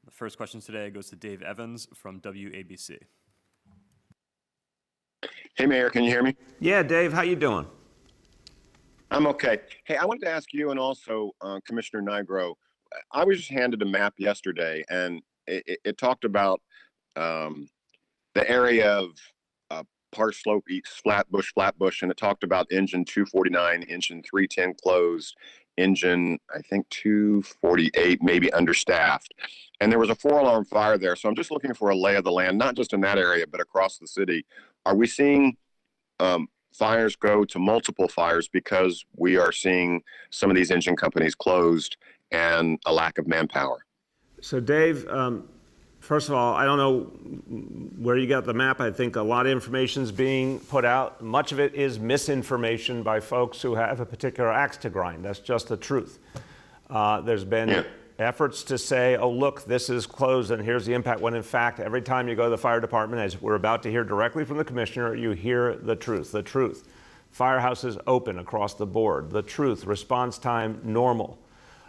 The first question today goes to Dave Evans from WABC. Hey, Mayor, can you hear me? Yeah, Dave, how you doing? I'm okay. Hey, I wanted to ask you and also Commissioner Nigro, I was just handed a map yesterday, and it talked about the area of Park Slope East, Flatbush, and it talked about engine 249, engine 310 closed, engine, I think 248, maybe understaffed. And there was a 4-alarm fire there. So I'm just looking for a lay of the land, not just in that area, but across the city. Are we seeing fires go to multiple fires because we are seeing some of these engine companies closed and a lack of manpower? So Dave, first of all, I don't know where you got the map. I think a lot of information is being put out. Much of it is misinformation by folks who have a particular axe to grind. That's just the truth. There's been efforts to say, oh, look, this is closed and here's the impact, when in fact, every time you go to the fire department, as we're about to hear directly from the commissioner, you hear the truth. The truth. Firehouses open across the board. The truth. Response time normal.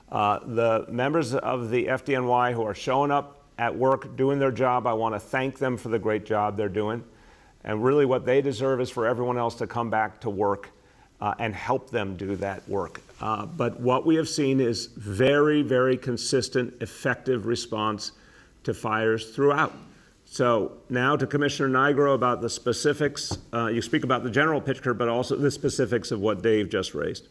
The members of the FDNY who are showing up at work doing their job, I want to thank them for the great job they're doing. And really what they deserve is for everyone else to come back to work and help them do that work. But what we have seen is very, very consistent, effective response to fires throughout. So now to Commissioner Nigro about the specifics. You speak about the general picture, but also the specifics of what Dave just raised.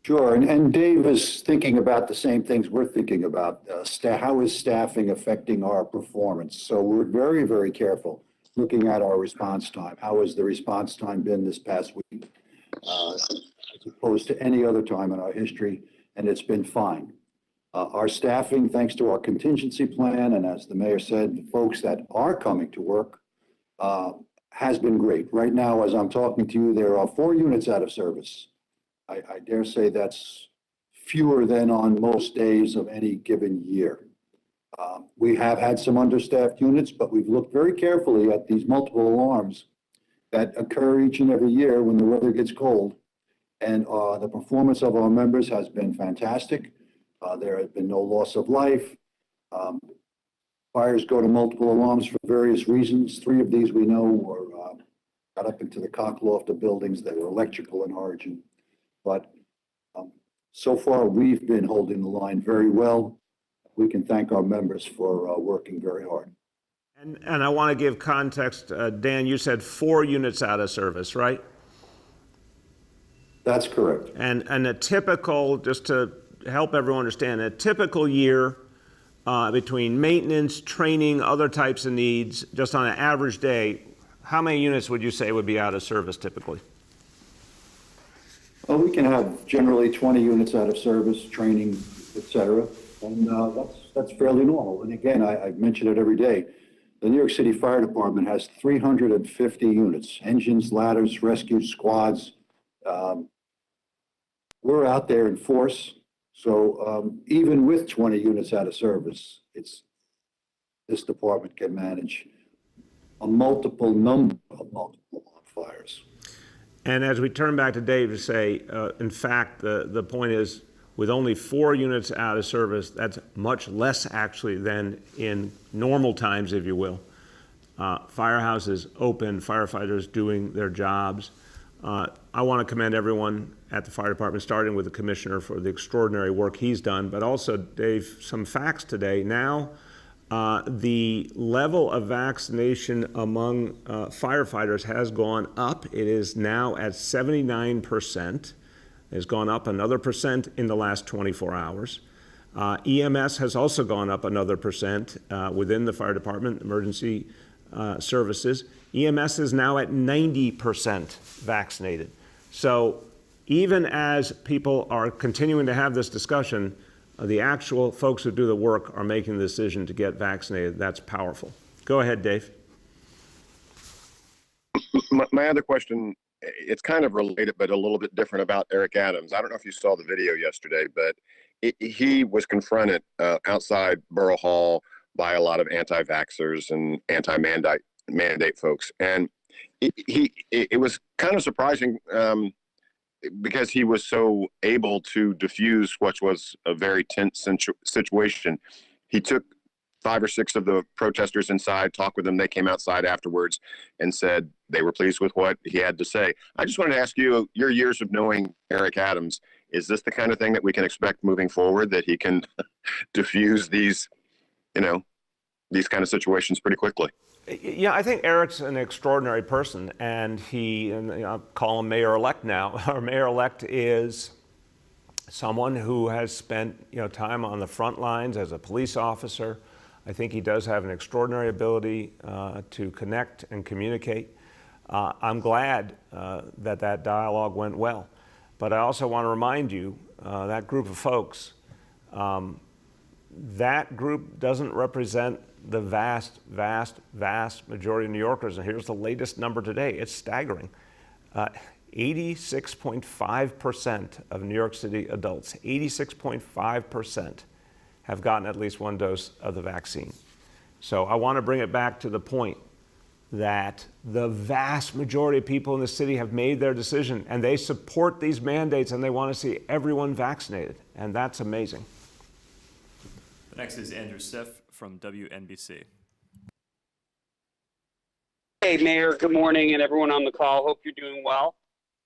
Sure, and Dave is thinking about the same things we're thinking about. How is staffing affecting our performance? So we're very, very careful looking at our response time. How has the response time been this past week? As opposed to any other time in our history, and it's been fine. Our staffing, thanks to our contingency plan, and as the mayor said, the folks that are coming to work, has been great. Right now, as I'm talking to you, there are 4 units out of service. I dare say that's fewer than on most days of any given year. We have had some understaffed units, but we've looked very carefully at these multiple alarms that occur each and every year when the weather gets cold. And the performance of our members has been fantastic. There has been no loss of life. Fires go to multiple alarms for various reasons. 3 of these we know were got up into the cock loft of buildings that were electrical in origin. But so far, we've been holding the line very well. We can thank our members for working very hard. And I want to give context. Dan, you said 4 units out of service, right? That's correct. And a typical, just to help everyone understand, a typical year between maintenance, training, other types of needs, just on an average day, how many units would you say would be out of service typically? Well, we can have generally 20 units out of service, training, et cetera. And that's fairly normal. And again, I mention it every day. The New York City Fire Department has 350 units, engines, ladders, rescue squads. We're out there in force. So even with 20 units out of service, this department can manage a multiple number of multiple fires. And as we turn back to Dave to say, in fact, the point is, with only 4 units out of service, that's much less actually than in normal times, if you will. Firehouses open, firefighters doing their jobs. I want to commend everyone at the fire department, starting with the commissioner for the extraordinary work he's done, but also, Dave, some facts today. Now, the level of vaccination among firefighters has gone up. It is now at 79%. Has gone up another percent in the last 24 hours. EMS has also gone up another percent within the fire department, emergency services. EMS is now at 90% vaccinated. So even as people are continuing to have this discussion, the actual folks who do the work are making the decision to get vaccinated. That's powerful. Go ahead, Dave. My other question, it's kind of related, but a little bit different about Eric Adams. I don't know if you saw the video yesterday, but he was confronted outside Borough Hall by a lot of anti-vaxxers and anti-mandate folks. And it was kind of surprising because he was so able to diffuse what was a very tense situation. He took 5 or 6 of the protesters inside, talked with them. They came outside afterwards and said they were pleased with what he had to say. I just wanted to ask you, your years of knowing Eric Adams, is this the kind of thing that we can expect moving forward, that he can diffuse these, these kind of situations pretty quickly? Yeah, I think Eric's an extraordinary person, and I'll call him mayor-elect now. Our mayor-elect is someone who has spent time on the front lines as a police officer. I think he does have an extraordinary ability to connect and communicate. I'm glad that dialogue went well. But I also want to remind you, that group of folks, that group doesn't represent the vast, vast, vast majority of New Yorkers. And here's the latest number today. It's staggering. 86.5% of New York City adults, 86.5%, have gotten at least 1 dose of the vaccine. So I want to bring it back to the point that the vast majority of people in the city have made their decision, and they support these mandates, and they want to see everyone vaccinated, and that's amazing. The next is Andrew Siff from WNBC. Hey, Mayor, good morning, and everyone on the call. Hope you're doing well.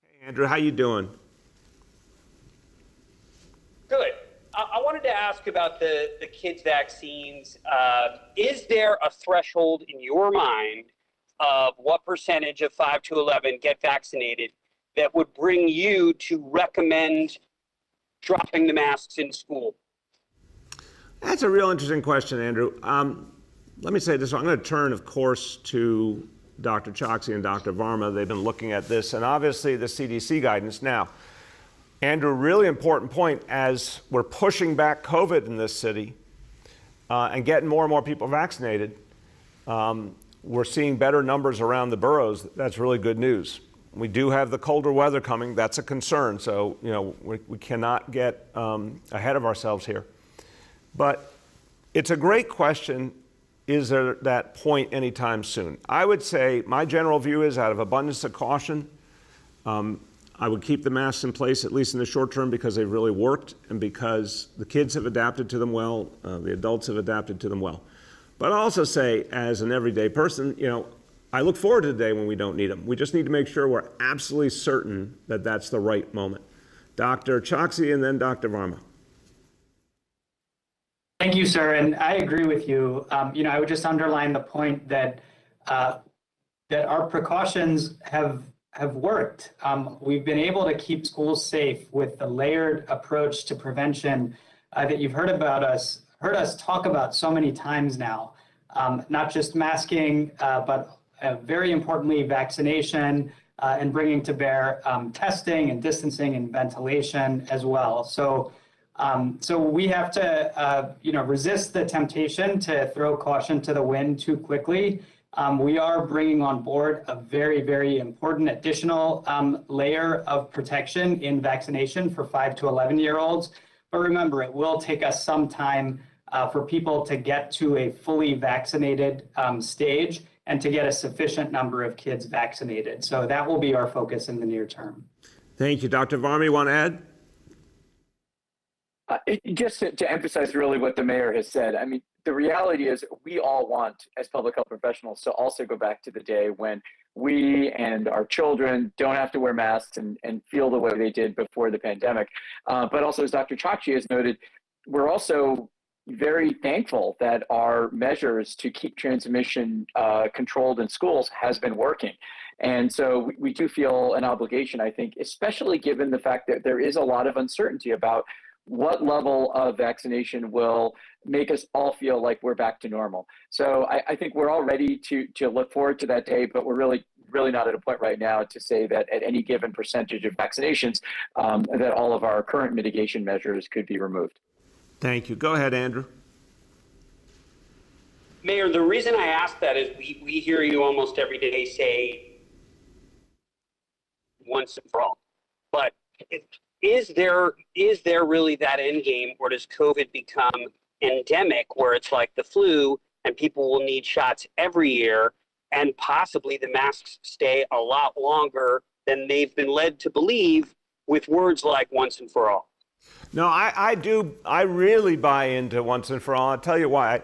Hey, Andrew, how you doing? Good. I wanted to ask about the kids' vaccines. Is there a threshold in your mind of what percentage of 5 to 11 get vaccinated that would bring you to recommend dropping the masks in school? That's a real interesting question, Andrew. Let me say this. I'm going to turn, of course, to Dr. Choksi and Dr. Varma. They've been looking at this, and obviously the CDC guidance. Now, Andrew, really important point, as we're pushing back COVID in this city and getting more and more people vaccinated, we're seeing better numbers around the boroughs. That's really good news. We do have the colder weather coming. That's a concern. So, we cannot get ahead of ourselves here. But it's a great question. Is there that point anytime soon? I would say my general view is, out of abundance of caution, I would keep the masks in place, at least in the short term, because they've really worked and because the kids have adapted to them well, the adults have adapted to them well. But I also say, as an everyday person, I look forward to the day when we don't need them. We just need to make sure we're absolutely certain that that's the right moment. Dr. Choksi and then Dr. Varma. Thank you, sir. And I agree with you. I would just underline the point that that our precautions have worked. We've been able to keep schools safe with the layered approach to prevention that you've heard us talk about so many times now. Not just masking, but very importantly, vaccination and bringing to bear testing and distancing and ventilation as well. So we have to, resist the temptation to throw caution to the wind too quickly. We are bringing on board a very, very important additional layer of protection in vaccination for 5 to 11-year-olds. But remember, it will take us some time for people to get to a fully vaccinated stage and to get a sufficient number of kids vaccinated. So that will be our focus in the near term. Thank you. Dr. Varma, you want to add? Just to emphasize really what the mayor has said, I mean, the reality is we all want, as public health professionals, to also go back to the day when we and our children don't have to wear masks and feel the way they did before the pandemic. But also, as Dr. Choksi has noted, we're also very thankful that our measures to keep transmission controlled in schools has been working. And so we do feel an obligation, I think, especially given the fact that there is a lot of uncertainty about what level of vaccination will make us all feel like we're back to normal. So I think we're all ready to look forward to that day, but we're really not at a point right now to say that at any given percentage of vaccinations, that all of our current mitigation measures could be removed. Thank you. Go ahead, Andrew. Mayor, the reason I ask that is we hear you almost every day say once and for all. But is there really that end game, or does COVID become endemic where it's like the flu and people will need shots every year and possibly the masks stay a lot longer than they've been led to believe with words like once and for all? No, I really buy into once and for all. I'll tell you why.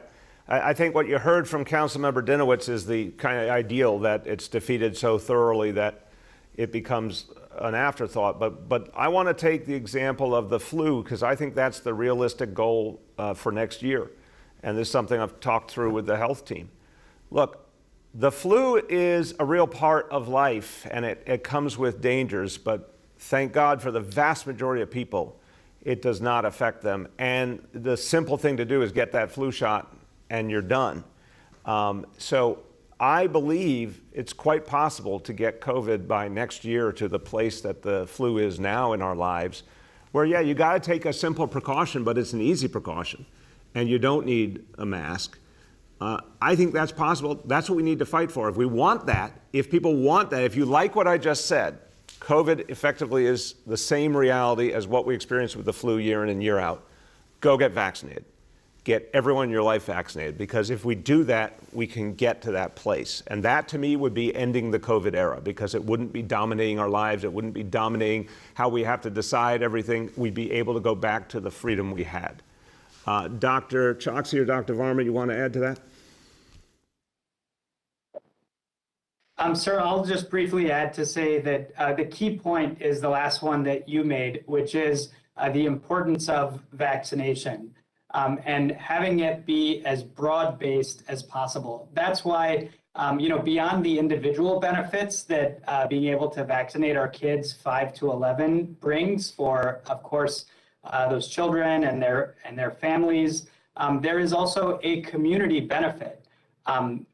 I think what you heard from Councilmember Dinowitz is the kind of ideal that it's defeated so thoroughly that it becomes an afterthought. But I want to take the example of the flu, because I think that's the realistic goal for next year. And this is something I've talked through with the health team. Look, the flu is a real part of life, and it comes with dangers, but thank God for the vast majority of people, it does not affect them. And the simple thing to do is get that flu shot and you're done. So I believe it's quite possible to get COVID by next year to the place that the flu is now in our lives, where, yeah, you got to take a simple precaution, but it's an easy precaution, and you don't need a mask. I think that's possible. That's what we need to fight for. If we want that, if people want that, if you like what I just said, COVID effectively is the same reality as what we experience with the flu year in and year out. Go get vaccinated. Get everyone in your life vaccinated, because if we do that, we can get to that place. And that, to me, would be ending the COVID era, because it wouldn't be dominating our lives. It wouldn't be dominating how we have to decide everything. We'd be able to go back to the freedom we had. Dr. Choksi or Dr. Varma, you want to add to that? Sir, I'll just briefly add to say that the key point is the last one that you made, which is the importance of vaccination. And having it be as broad-based as possible. That's why, beyond the individual benefits that being able to vaccinate our kids 5 to 11 brings for, of course, those children and their families, there is also a community benefit.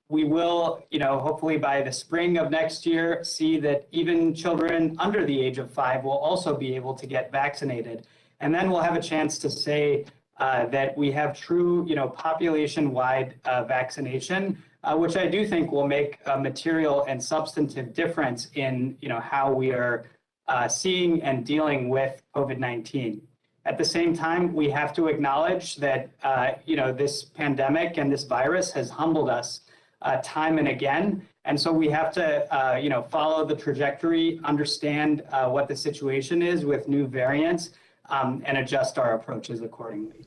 We will, hopefully by the spring of next year, see that even children under the age of 5 will also be able to get vaccinated. And then we'll have a chance to say that we have true, population-wide vaccination, which I do think will make a material and substantive difference in, how we are seeing and dealing with COVID-19. At the same time, we have to acknowledge that, this pandemic and this virus has humbled us time and again. And so we have to, follow the trajectory, understand what the situation is with new variants, and adjust our approaches accordingly.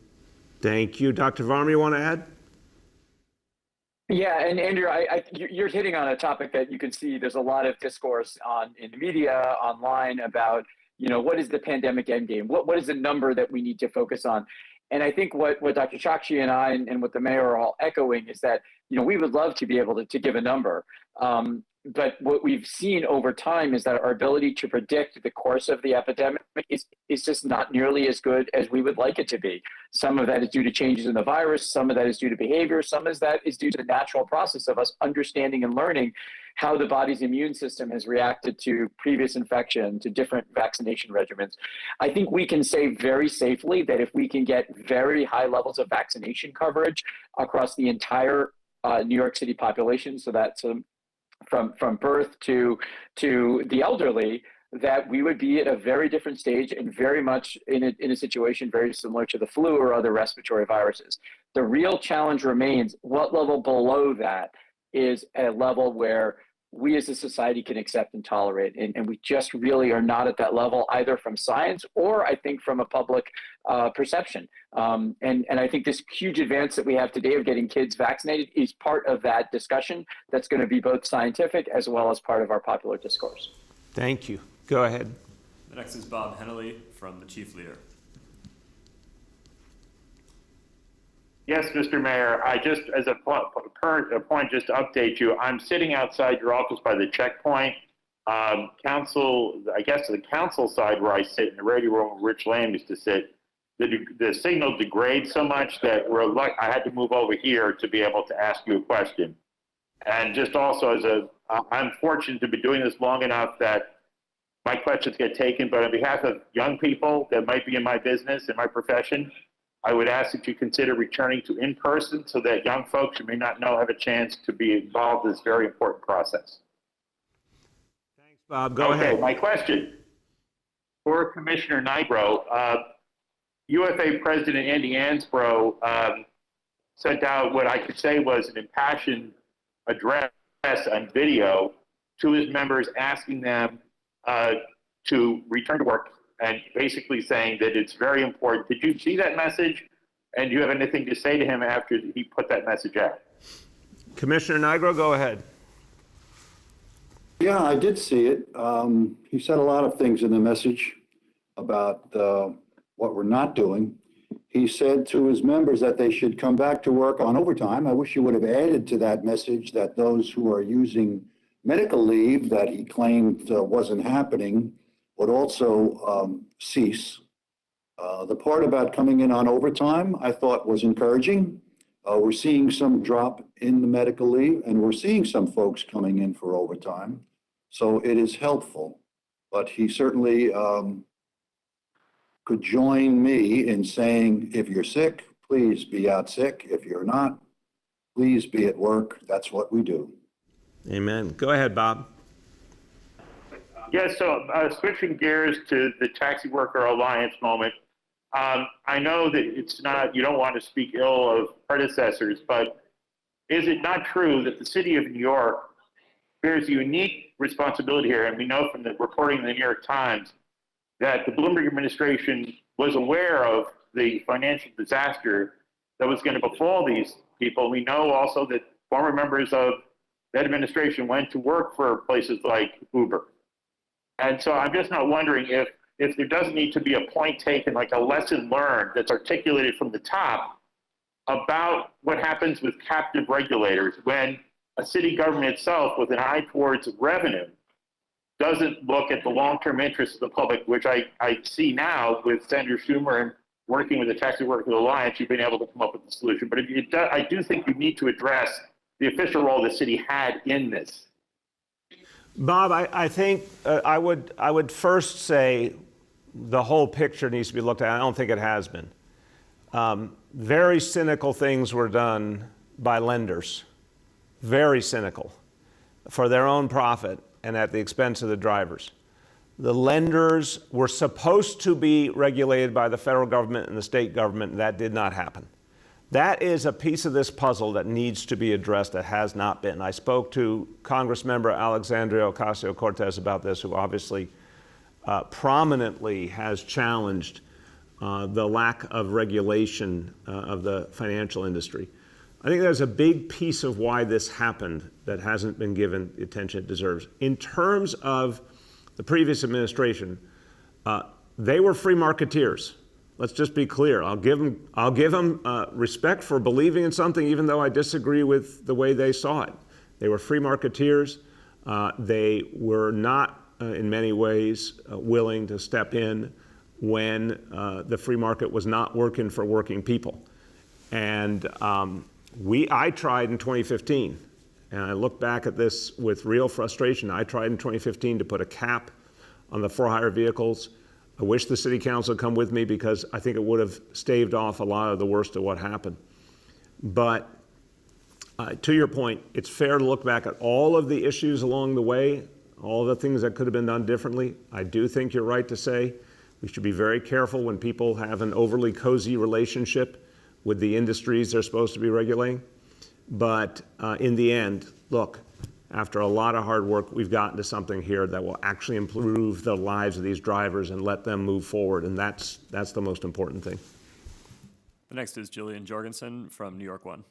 Thank you. Dr. Varma, you want to add? Yeah, and Andrew, you're hitting on a topic that you can see there's a lot of discourse in the media, online about, what is the pandemic endgame? What is the number that we need to focus on? And I think what Dr. Chokshi and I and what the mayor are all echoing is that, we would love to be able to give a number. But what we've seen over time is that our ability to predict the course of the epidemic is just not nearly as good as we would like it to be. Some of that is due to changes in the virus. Some of that is due to behavior. Some of that is due to the natural process of us understanding and learning how the body's immune system has reacted to previous infection, to different vaccination regimens. I think we can say very safely that if we can get very high levels of vaccination coverage across the entire New York City population, so that's from birth to the elderly, that we would be at a very different stage and very much in a situation very similar to the flu or other respiratory viruses. The real challenge remains what level below that is a level where we as a society can accept and tolerate. And we just really are not at that level, either from science or I think from a public perception. And I think this huge advance that we have today of getting kids vaccinated is part of that discussion that's going to be both scientific as well as part of our popular discourse. Thank you. Go ahead. The next is Bob Hennelly from the Chief Leader. Yes, Mr. Mayor, I just, as a point, just to update you, I'm sitting outside your office by the checkpoint. Council, I guess the council side where I sit in the radio room where Rich Lamb used to sit, the signal degrades so much that I had to move over here to be able to ask you a question. And just also I'm fortunate to be doing this long enough that my questions get taken, but on behalf of young people that might be in my business, in my profession, I would ask that you consider returning to in-person so that young folks you may not know have a chance to be involved in this very important process. Thanks, Bob. Go ahead. My question for Commissioner Nigro, UFA President Andy Ansbro sent out what I could say was an impassioned address on video to his members asking them to return to work and basically saying that it's very important. Did you see that message? And do you have anything to say to him after he put that message out? Commissioner Nigro, go ahead. Yeah, I did see it. He said a lot of things in the message about what we're not doing. He said to his members that they should come back to work on overtime. I wish he would have added to that message that those who are using medical leave that he claimed wasn't happening would also cease. The part about coming in on overtime, I thought was encouraging. We're seeing some drop in the medical leave, and we're seeing some folks coming in for overtime. So it is helpful. But he certainly could join me in saying, if you're sick, please be out sick. If you're not, please be at work. That's what we do. Amen. Go ahead, Bob. Yes, so switching gears to the Taxi Worker Alliance moment. I know that it's not, you don't want to speak ill of predecessors, but is it not true that the city of New York bears a unique responsibility here? And we know from the reporting in the New York Times that the Bloomberg administration was aware of the financial disaster that was going to befall these people. We know also that former members of that administration went to work for places like Uber. And so I'm just not wondering if there doesn't need to be a point taken, like a lesson learned that's articulated from the top about what happens with captive regulators when a city government itself, with an eye towards revenue, doesn't look at the long-term interests of the public, which I see now with Senator Schumer and working with the Taxi Workers Alliance, you've been able to come up with a solution. But I do think you need to address the official role the city had in this? Bob, I think I would first say the whole picture needs to be looked at. I don't think it has been. Very cynical things were done by lenders, very cynical, for their own profit and at the expense of the drivers. The lenders were supposed to be regulated by the federal government and the state government, and that did not happen. That is a piece of this puzzle that needs to be addressed that has not been. I spoke to Congressmember Alexandria Ocasio-Cortez about this, who obviously prominently has challenged the lack of regulation of the financial industry. I think there's a big piece of why this happened that hasn't been given the attention it deserves. In terms of the previous administration, they were free marketeers. Let's just be clear. I'll give them respect for believing in something, even though I disagree with the way they saw it. They were free marketeers. They were not, in many ways, willing to step in when the free market was not working for working people. And I tried in 2015, and I look back at this with real frustration. I tried in 2015 to put a cap on the for-hire vehicles. I wish the city council had come with me because I think it would have staved off a lot of the worst of what happened. But to your point, it's fair to look back at all of the issues along the way, all the things that could have been done differently. I do think you're right to say we should be very careful when people have an overly cozy relationship with the industries they're supposed to be regulating. But in the end, look, after a lot of hard work, we've gotten to something here that will actually improve the lives of these drivers and let them move forward, and that's the most important thing. The next is Jillian Jorgensen from New York One.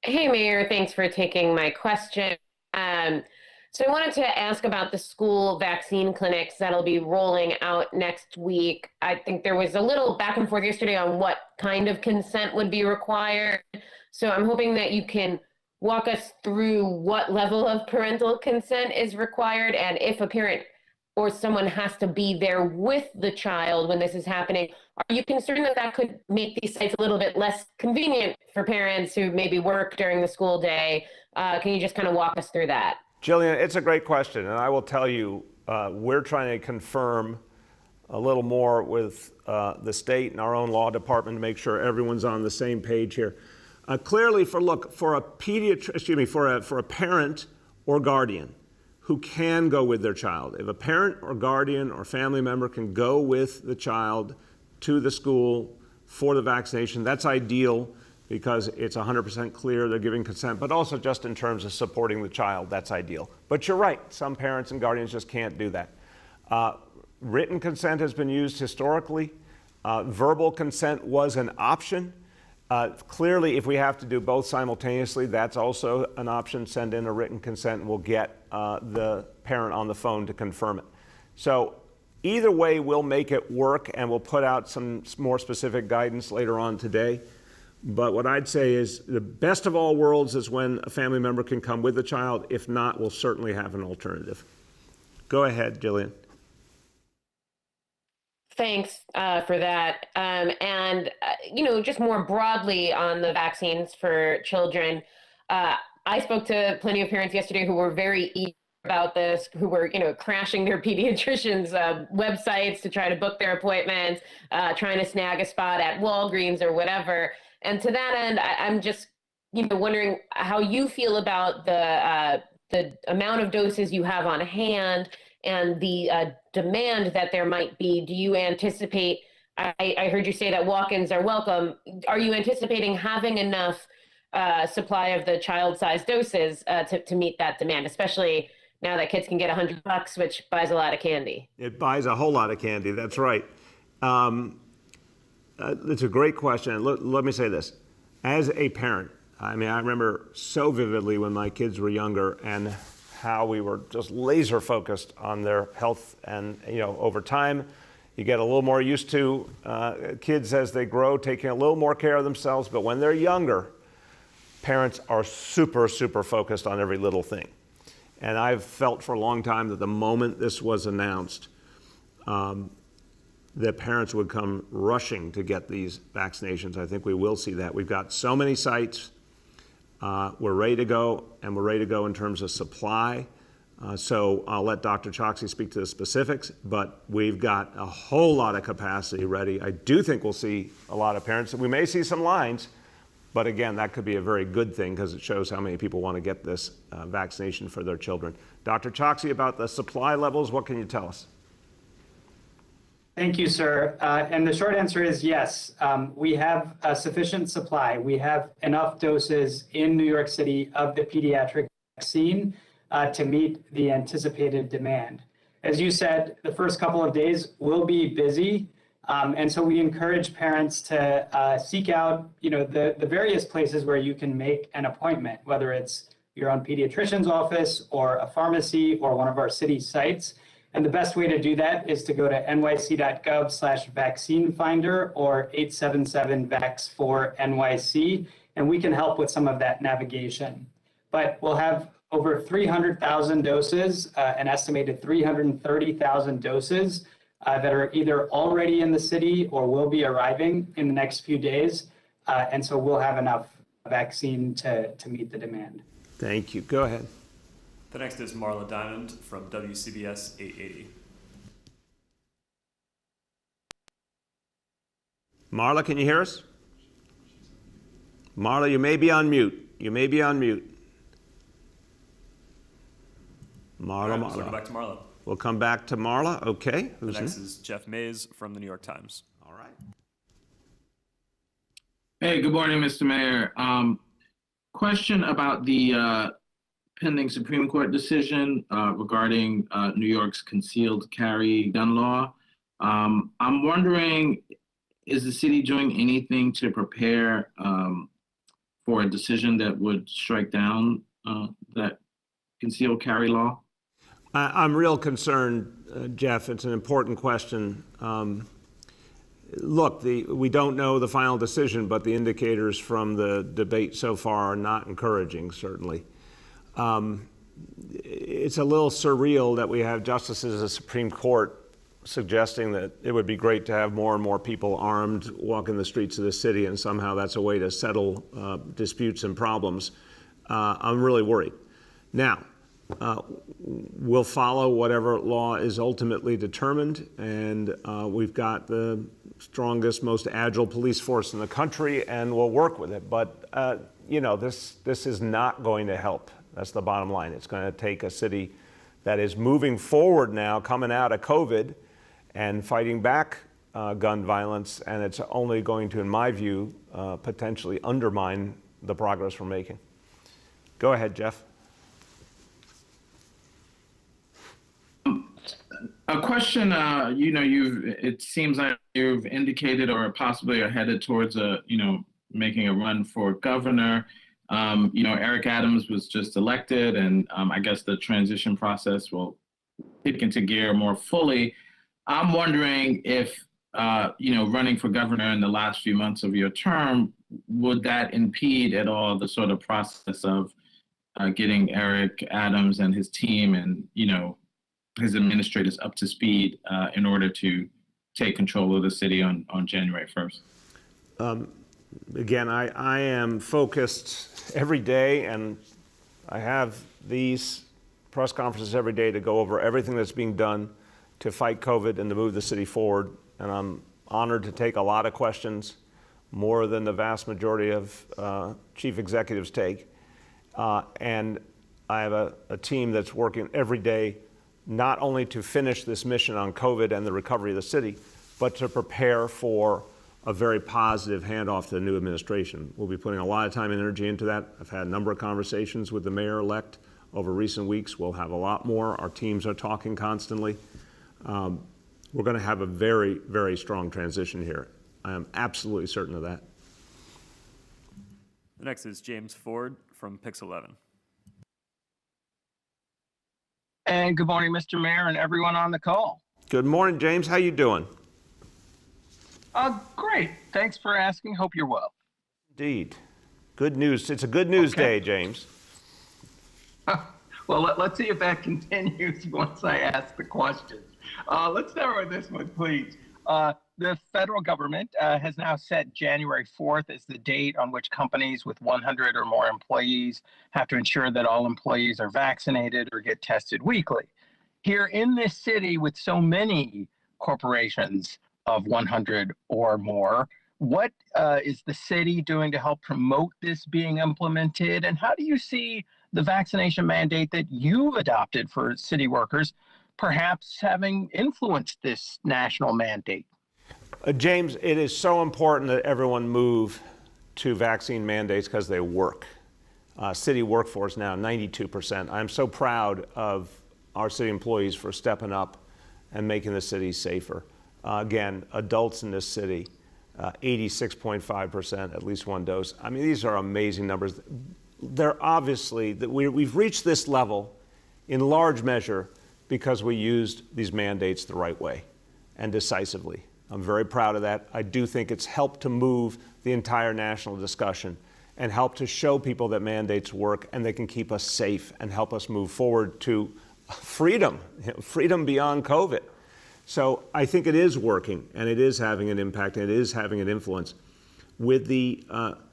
Hey, Mayor, thanks for taking my question. So I wanted to ask about the school vaccine clinics that'll be rolling out next week. I think there was a little back and forth yesterday on what kind of consent would be required. So I'm hoping that you can walk us through what level of parental consent is required, and if a parent or someone has to be there with the child when this is happening, are you concerned that that could make these sites a little bit less convenient for parents who maybe work during the school day? Can you just kind of walk us through that? Jillian, it's a great question, and I will tell you, we're trying to confirm a little more with the state and our own law department to make sure everyone's on the same page here. Clearly, for a parent or guardian who can go with their child, if a parent or guardian or family member can go with the child to the school for the vaccination, that's ideal because it's 100% clear they're giving consent, but also just in terms of supporting the child, that's ideal. But you're right, some parents and guardians just can't do that. Written consent has been used historically. Verbal consent was an option. Clearly, if we have to do both simultaneously, that's also an option. Send in a written consent and we'll get the parent on the phone to confirm it. So either way, we'll make it work and we'll put out some more specific guidance later on today. But what I'd say is the best of all worlds is when a family member can come with the child. If not, we'll certainly have an alternative. Go ahead, Jillian. Thanks for that. Just more broadly on the vaccines for children, I spoke to plenty of parents yesterday who were very eager about this, who were, crashing their pediatricians' websites to try to book their appointments, trying to snag a spot at Walgreens or whatever. And to that end, I'm just, wondering how you feel about the amount of doses you have on hand and the demand that there might be. Do you anticipate, I heard you say that walk-ins are welcome. Are you anticipating having enough supply of the child-sized doses to meet that demand, especially now that kids can get $100, which buys a lot of candy? It buys a whole lot of candy, that's right. It's a great question. Let me say this. As a parent, I remember so vividly when my kids were younger and how we were just laser focused on their health. And, over time, you get a little more used to kids as they grow, taking a little more care of themselves. But when they're younger, parents are super, super focused on every little thing. And I've felt for a long time that the moment this was announced, the parents would come rushing to get these vaccinations. I think we will see that. We've got so many sites. We're ready to go, and we're ready to go in terms of supply. So I'll let Dr. Choksi speak to the specifics, but we've got a whole lot of capacity ready. I do think we'll see a lot of parents. We may see some lines, but again, that could be a very good thing because it shows how many people want to get this vaccination for their children. Dr. Choksi, about the supply levels, what can you tell us? Thank you, sir. And the short answer is yes. We have a sufficient supply. We have enough doses in New York City of the pediatric vaccine to meet the anticipated demand. As you said, the first couple of days will be busy. And so we encourage parents to seek out, the various places where you can make an appointment, whether it's your own pediatrician's office or a pharmacy or one of our city sites. And the best way to do that is to go to nyc.gov/vaccine finder or 877-VAX4-NYC, and we can help with some of that navigation. But we'll have over 300,000 doses, an estimated 330,000 doses that are either already in the city or will be arriving in the next few days. And so we'll have enough vaccine to meet the demand. Thank you. Go ahead. The next is Marla Diamond from WCBS 880. Marla, can you hear us? Marla, you may be on mute. Marla, Right, Marla. so we'll go back to Marla. We'll come back to Marla. Okay. The next is Jeff Mays from the New York Times. All right. Hey, good morning, Mr. Mayor. Question about the pending Supreme Court decision regarding New York's concealed carry gun law. I'm wondering, is the city doing anything to prepare for a decision that would strike down that concealed carry law? I'm real concerned, Jeff. It's an important question. Look, we don't know the final decision, but the indicators from the debate so far are not encouraging, certainly. It's a little surreal that we have justices of the Supreme Court suggesting that it would be great to have more and more people armed walking the streets of the city, and somehow that's a way to settle disputes and problems. I'm really worried. Now, we'll follow whatever law is ultimately determined, and we've got the strongest, most agile police force in the country, and we'll work with it. But this is not going to help. That's the bottom line. It's going to take a city that is moving forward now, coming out of COVID and fighting back gun violence, and it's only going to, in my view, potentially undermine the progress we're making. Go ahead, Jeff. A question, it seems like you've indicated or possibly are headed towards making a run for governor. Eric Adams was just elected, and I guess the transition process will kick into gear more fully. I'm wondering if, running for governor in the last few months of your term, would that impede at all the sort of process of getting Eric Adams and his team and, his administrators up to speed in order to take control of the city on January 1st? Again, I am focused every day, and I have these press conferences every day to go over everything that's being done to fight COVID and to move the city forward. And I'm honored to take a lot of questions, more than the vast majority of chief executives take. And I have a team that's working every day, not only to finish this mission on COVID and the recovery of the city, but to prepare for a very positive handoff to the new administration. We'll be putting a lot of time and energy into that. I've had a number of conversations with the mayor-elect over recent weeks. We'll have a lot more. Our teams are talking constantly. We're going to have a very, very strong transition here. I am absolutely certain of that. The next is James Ford from Pix 11. And good morning, Mr. Mayor, and everyone on the call. Good morning, James. How you doing? Great. Thanks for asking. Hope you're well. Indeed. Good news. It's a good news day, James. Well, let's see if that continues once I ask the questions. Let's start with this one, please. the federal government has now set January 4th as the date on which companies with 100 or more employees have to ensure that all employees are vaccinated or get tested weekly. Here in this city, with so many corporations of 100 or more, what is the city doing to help promote this being implemented? And how do you see the vaccination mandate that you've adopted for city workers perhaps having influenced this national mandate? James, it is so important that everyone move to vaccine mandates because they work. City workforce now, 92%. I'm so proud of our city employees for stepping up and making the city safer. Again, adults in this city, 86.5%, at least one dose. I mean, these are amazing numbers. They're obviously, that we've reached this level in large measure because we used these mandates the right way and decisively. I'm very proud of that. I do think it's helped to move the entire national discussion and help to show people that mandates work and they can keep us safe and help us move forward to freedom, freedom beyond COVID. So I think it is working and it is having an impact and it is having an influence. With the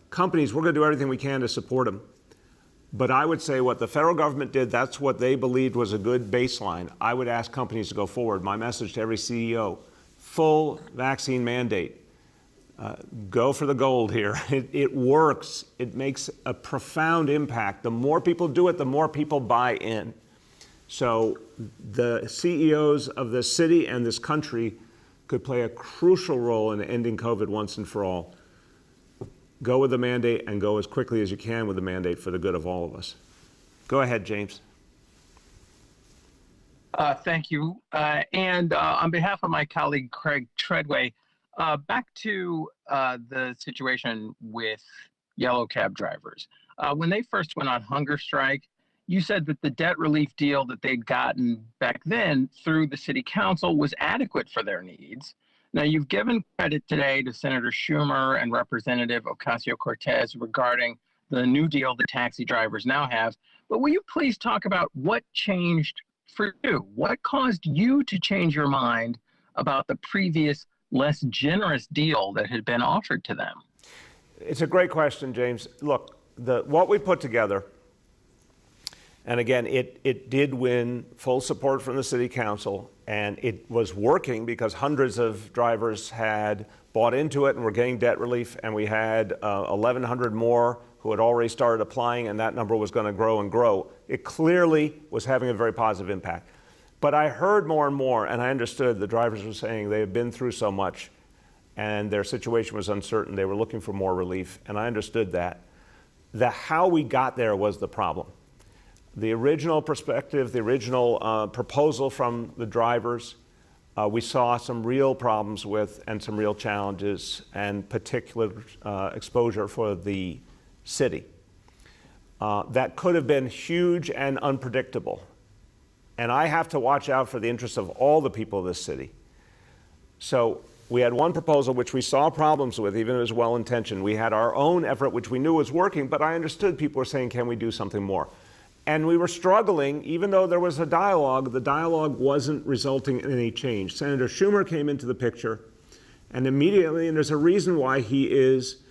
companies, we're going to do everything we can to support them. But I would say what the federal government did, that's what they believed was a good baseline. I would ask companies to go forward. My message to every CEO, full vaccine mandate. Go for the gold here. It works. It makes a profound impact. The more people do it, the more people buy in. So the CEOs of this city and this country could play a crucial role in ending COVID once and for all. Go with the mandate and go as quickly as you can with the mandate for the good of all of us. Go ahead, James. Thank you. And on behalf of my colleague, Craig Treadway, back to the situation with yellow cab drivers. When they first went on hunger strike, you said that the debt relief deal that they'd gotten back then through the city council was adequate for their needs. Now, you've given credit today to Senator Schumer and Representative Ocasio-Cortez regarding the new deal the taxi drivers now have. But will you please talk about what changed for you? What caused you to change your mind about the previous, less generous deal that had been offered to them? It's a great question, James. Look, what we put together, and again, it did win full support from the city council, and it was working because hundreds of drivers had bought into it and were getting debt relief, and we had 1,100 more who had already started applying, and that number was going to grow and grow. It clearly was having a very positive impact. But I heard more and more, and I understood the drivers were saying they had been through so much, and their situation was uncertain. They were looking for more relief, and I understood that. How we got there was the problem. The original perspective, the original proposal from the drivers, we saw some real problems with and some real challenges and particular exposure for the city. That could have been huge and unpredictable. And I have to watch out for the interests of all the people of this city. So we had one proposal which we saw problems with, even if it was well-intentioned. We had our own effort, which we knew was working, but I understood people were saying, can we do something more? And we were struggling, even though there was a dialogue, the dialogue wasn't resulting in any change. Senator Schumer came into the picture, and immediately, and there's a reason why he is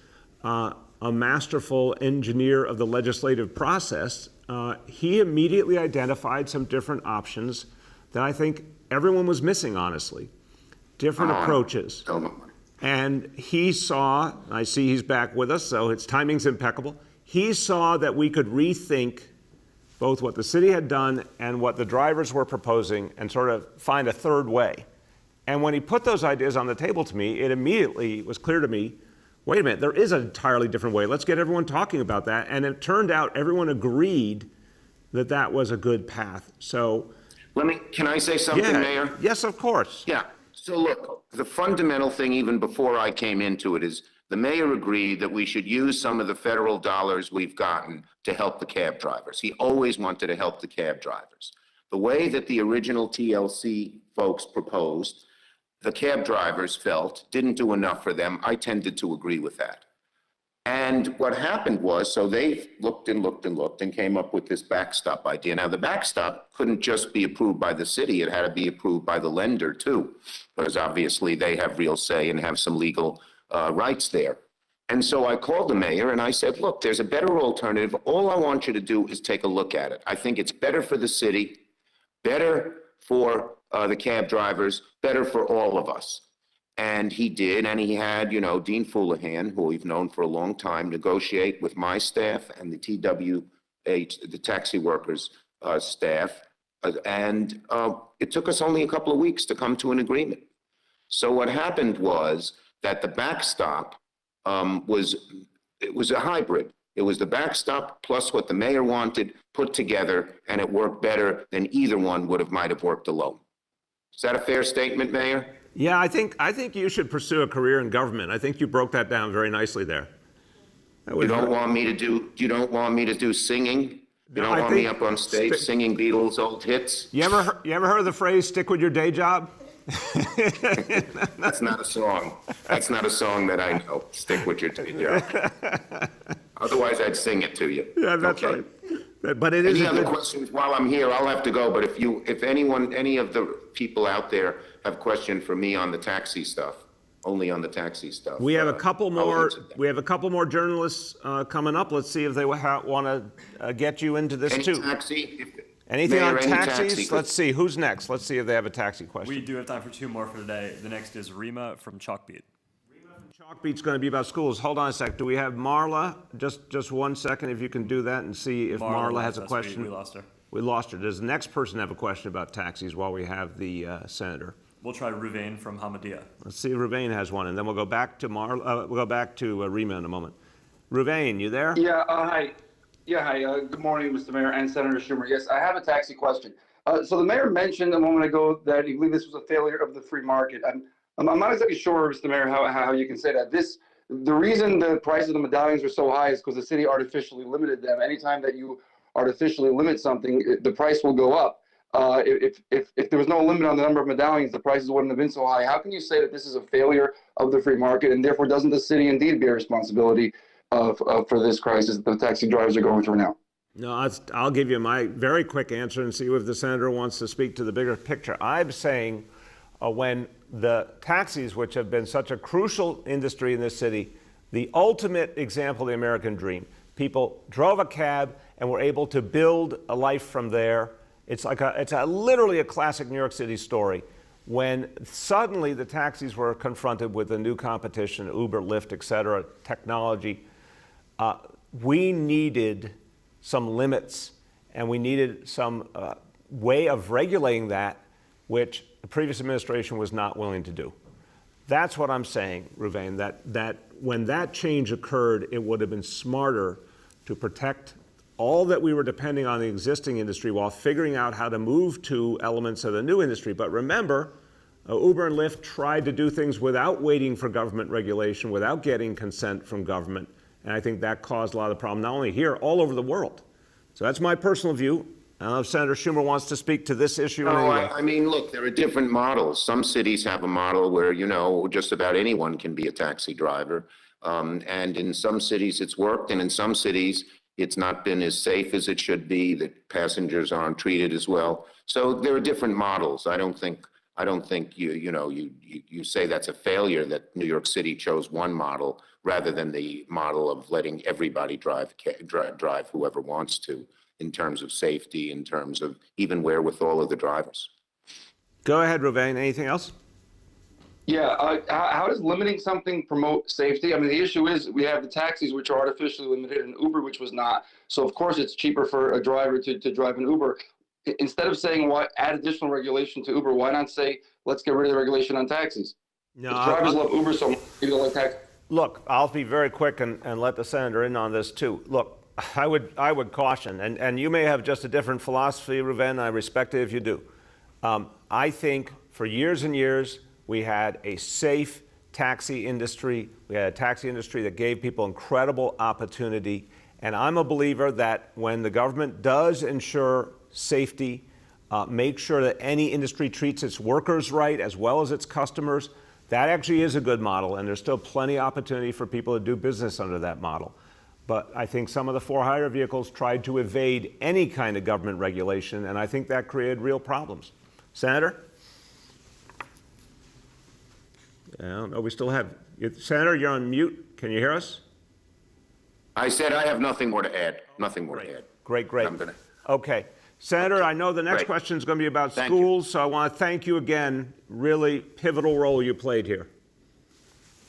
a masterful engineer of the legislative process, he immediately identified some different options that I think everyone was missing, honestly. Different approaches. And he saw, I see he's back with us, so his timing's impeccable. He saw that we could rethink both what the city had done and what the drivers were proposing and sort of find a third way. And when he put those ideas on the table to me, it immediately was clear to me, wait a minute, there is an entirely different way. Let's get everyone talking about that. And it turned out everyone agreed that that was a good path. So can I say something, Mayor? Yes, of course. Yeah. So look, the fundamental thing, even before I came into it, is the mayor agreed that we should use some of the federal dollars we've gotten to help the cab drivers. He always wanted to help the cab drivers. The way that the original TLC folks proposed, the cab drivers felt didn't do enough for them. I tended to agree with that. And what happened was, so they looked and looked and looked and came up with this backstop idea. Now, the backstop couldn't just be approved by the city. It had to be approved by the lender too, because obviously they have real say and have some legal rights there. And so I called the mayor and I said, look, there's a better alternative. All I want you to do is take a look at it. I think it's better for the city, better for the cab drivers, better for all of us. And he did, and he had, you know, Dean Foulahan, who we've known for a long time, negotiate with my staff and the TWH, the taxi workers staff. And it took us only a couple of weeks to come to an agreement. So what happened was that the backstop was a hybrid. It was the backstop plus what the mayor wanted put together, and it worked better than either one might have worked alone. Is that a fair statement, Mayor? Yeah, I think you should pursue a career in government. I think you broke that down very nicely there. You don't want me to do singing? You don't want me up on stage singing Beatles old hits? You ever heard the phrase "stick with your day job"? That's not a song. That's not a song that I know. Stick with your day job. Otherwise, I'd sing it to you. Yeah, that's okay. right. But it is. Any other questions while I'm here? I'll have to go. But if any of the people out there have questions for me on the taxi stuff, only on the taxi stuff. We have a couple more. We have a couple more journalists coming up. Let's see if they want to get you into this too. Anything Mayor, on any taxis? taxi? Let's see who's next. Let's see if they have a taxi question. We do have time for two more for today. The next is Rima from Chalkbeat. Chalkbeat's going to be about schools. Hold on a sec. Do we have Marla? Just 1 second, if you can do that and see if Marla has a question. We lost her. We lost her. Does the next person have a question about taxis while we have the senator? We'll try Ruvain from Hamadia. Let's see if Ruvain has one, and then we'll go back to We'll go back to Rima in a moment. Ruvain, you there? Yeah. Hi. Yeah. Hi. Good morning, Mr. Mayor and Senator Schumer. Yes, I have a taxi question. So the mayor mentioned a moment ago that he believed this was a failure of the free market. I'm not exactly sure, Mr. Mayor, how you can say that. The reason the price of the medallions were so high is because the city artificially limited them. Anytime that you artificially limit something, the price will go up. If there was no limit on the number of medallions, the prices wouldn't have been so high. How can you say that this is a failure of the free market, and therefore doesn't the city indeed bear responsibility for this crisis that the taxi drivers are going through now? No, I'll give you my very quick answer and see if the senator wants to speak to the bigger picture. I'm saying when the taxis, which have been such a crucial industry in this city, the ultimate example of the American dream, people drove a cab and were able to build a life from there. It's literally a classic New York City story. When suddenly the taxis were confronted with a new competition, Uber, Lyft, et cetera, technology, we needed some limits, and we needed some way of regulating that, which the previous administration was not willing to do. That's what I'm saying, Ruvain, that when that change occurred, it would have been smarter to protect all that we were depending on the existing industry while figuring out how to move to elements of the new industry. But remember, Uber and Lyft tried to do things without waiting for government regulation, without getting consent from government. And I think that caused a lot of the problem, not only here, all over the world. So that's my personal view. I don't know if Senator Schumer wants to speak to this issue. No, I mean, look, there are different models. Some cities have a model where, you know, just about anyone can be a taxi driver. And in some cities it's worked, and in some cities it's not been as safe as it should be, that passengers aren't treated as well. So there are different models. I don't think you say that's a failure that New York City chose one model rather than the model of letting everybody drive whoever wants to, in terms of safety, in terms of even wherewithal of the drivers. Go ahead, Ruvain. Anything else? Yeah. How does limiting something promote safety? I mean, the issue is we have the taxis, which are artificially limited, and Uber, which was not. So of course it's cheaper for a driver to drive an Uber. Instead of saying add additional regulation to Uber, why not say let's get rid of the regulation on taxis? No, if drivers love Uber so much, maybe they'll like taxis. Look, I'll be very quick and let the senator in on this too. Look, I would caution, and you may have just a different philosophy, Ruvain. I respect it if you do. I think for years and years we had a safe taxi industry. We had a taxi industry that gave people incredible opportunity. And I'm a believer that when the government does ensure safety, make sure that any industry treats its workers right as well as its customers, That actually is a good model, and there's still plenty of opportunity for people to do business under that model. But I think some of the for-hire vehicles tried to evade any kind of government regulation, and I think that created real problems. Senator? I don't know, we still have, Senator, you're on mute. Can you hear us? I said I have nothing more to add. Nothing more to add. Great. I'm gonna. Okay. Senator, I know the next Great. question is going to be about Thank schools, so I want to thank you again. Really pivotal role you played here.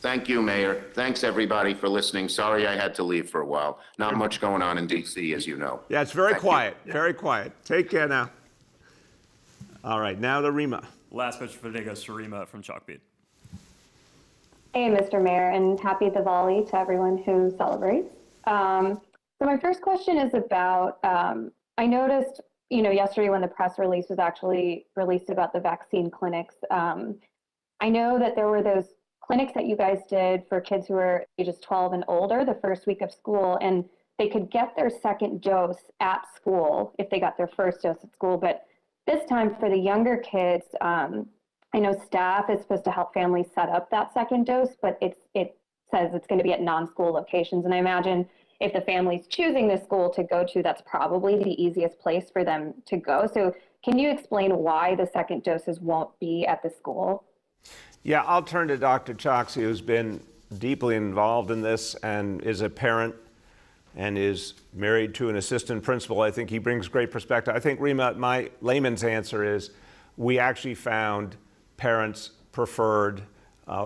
Thank you, Mayor. Thanks, everybody, for listening. Sorry I had to leave for a while. Not much going on in D.C., as you know. Yeah, it's very Thank you. quiet. Very quiet. Take care now. All right, now to Rima. Last question for today goes to Rima from Chalkbeat. Hey, Mr. Mayor, and happy Diwali to everyone who celebrates. So my first question is about, I noticed, yesterday when the press release was actually released about the vaccine clinics, I know that there were those clinics that you guys did for kids who were ages 12 and older the first week of school, and they could get their second dose at school if they got their first dose at school. But this time for the younger kids, I know staff is supposed to help families set up that second dose, but it says it's going to be at non-school locations. And I imagine if the family's choosing the school to go to, that's probably the easiest place for them to go. So can you explain why the second doses won't be at the school? Yeah, I'll turn to Dr. Choksi, who's been deeply involved in this and is a parent and is married to an assistant principal. I think he brings great perspective. I think, Rima, my layman's answer is we actually found parents preferred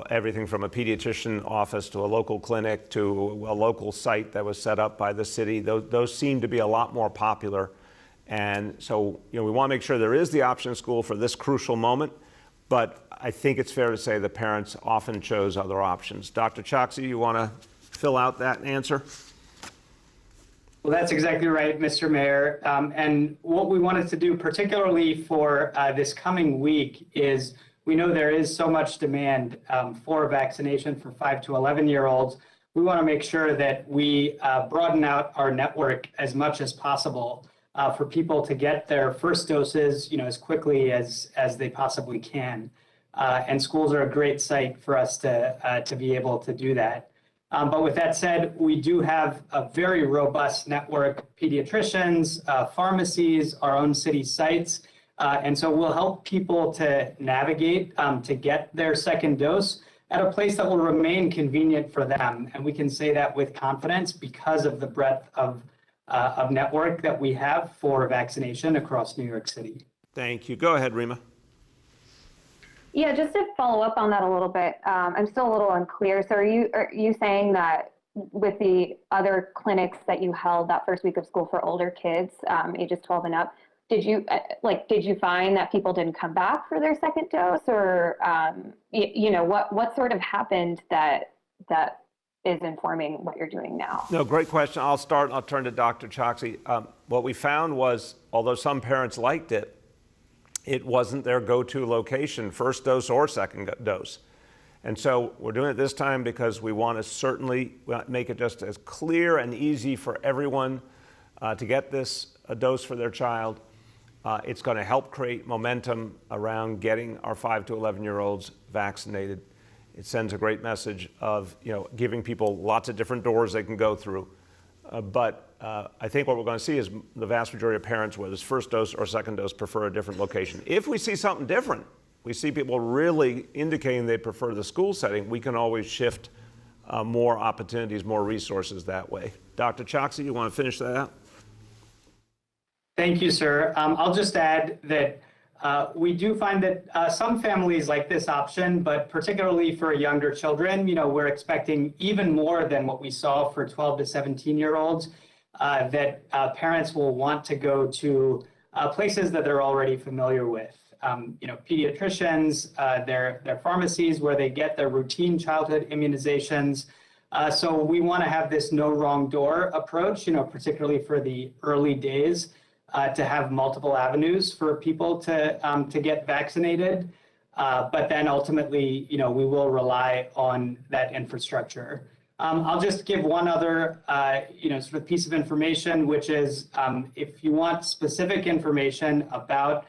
everything from a pediatrician office to a local clinic to a local site that was set up by the city. Those seem to be a lot more popular. And so, we want to make sure there is the option school for this crucial moment, but I think it's fair to say the parents often chose other options. Dr. Choksi, you want to fill out that answer? Well, that's exactly right, Mr. Mayor. And what we wanted to do, particularly for this coming week, is we know there is so much demand for vaccination for 5 to 11-year-olds. We want to make sure that we broaden out our network as much as possible for people to get their first doses, as quickly as they possibly can. And schools are a great site for us to be able to do that. But with that said, we do have a very robust network, pediatricians, pharmacies, our own city sites. And so we'll help people to navigate to get their second dose at a place that will remain convenient for them. And we can say that with confidence because of the breadth of network that we have for vaccination across New York City. Thank you. Go ahead, Rima. Yeah, just to follow up on that a little bit, I'm still a little unclear. So are you saying that with the other clinics that you held that first week of school for older kids, ages 12 and up, did you find that people didn't come back for their second dose, or what sort of happened that is informing what you're doing now? No, great question. I'll start and I'll turn to Dr. Choksi. What we found was, although some parents liked it, it wasn't their go-to location, first dose or second dose. And so we're doing it this time because we want to certainly make it just as clear and easy for everyone to get this dose for their child. It's going to help create momentum around getting our 5 to 11-year-olds vaccinated. It sends a great message of giving people lots of different doors they can go through. But I think what we're going to see is the vast majority of parents, whether it's first dose or second dose, prefer a different location. If we see something different, we see people really indicating they prefer the school setting, we can always shift more opportunities, more resources that way. Dr. Choksi, you want to finish that out? Thank you, sir. I'll just add that we do find that some families like this option, but particularly for younger children, we're expecting even more than what we saw for 12 to 17-year-olds, that parents will want to go to places that they're already familiar with. Pediatricians, their pharmacies where they get their routine childhood immunizations. So we want to have this no wrong door approach, particularly for the early days. To have multiple avenues for people to get vaccinated, but then ultimately, we will rely on that infrastructure. I'll just give one other, sort of piece of information, which is if you want specific information about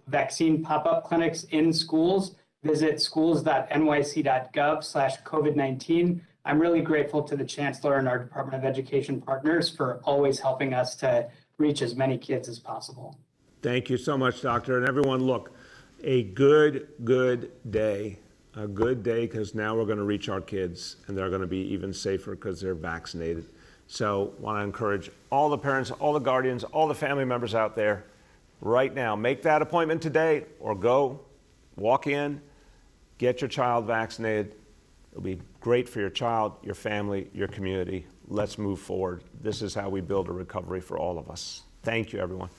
vaccine pop-up clinics in schools, visit schools.nyc.gov/COVID-19. I'm really grateful to the Chancellor and our Department of Education partners for always helping us to reach as many kids as possible. Thank you so much, Doctor. And everyone, look, a good day. A good day, because now we're going to reach our kids, and they're going to be even safer because they're vaccinated. So want to encourage all the parents, all the guardians, all the family members out there right now, make that appointment today, or go, walk in, get your child vaccinated. It'll be great for your child, your family, your community. Let's move forward. This is how we build a recovery for all of us. Thank you, everyone.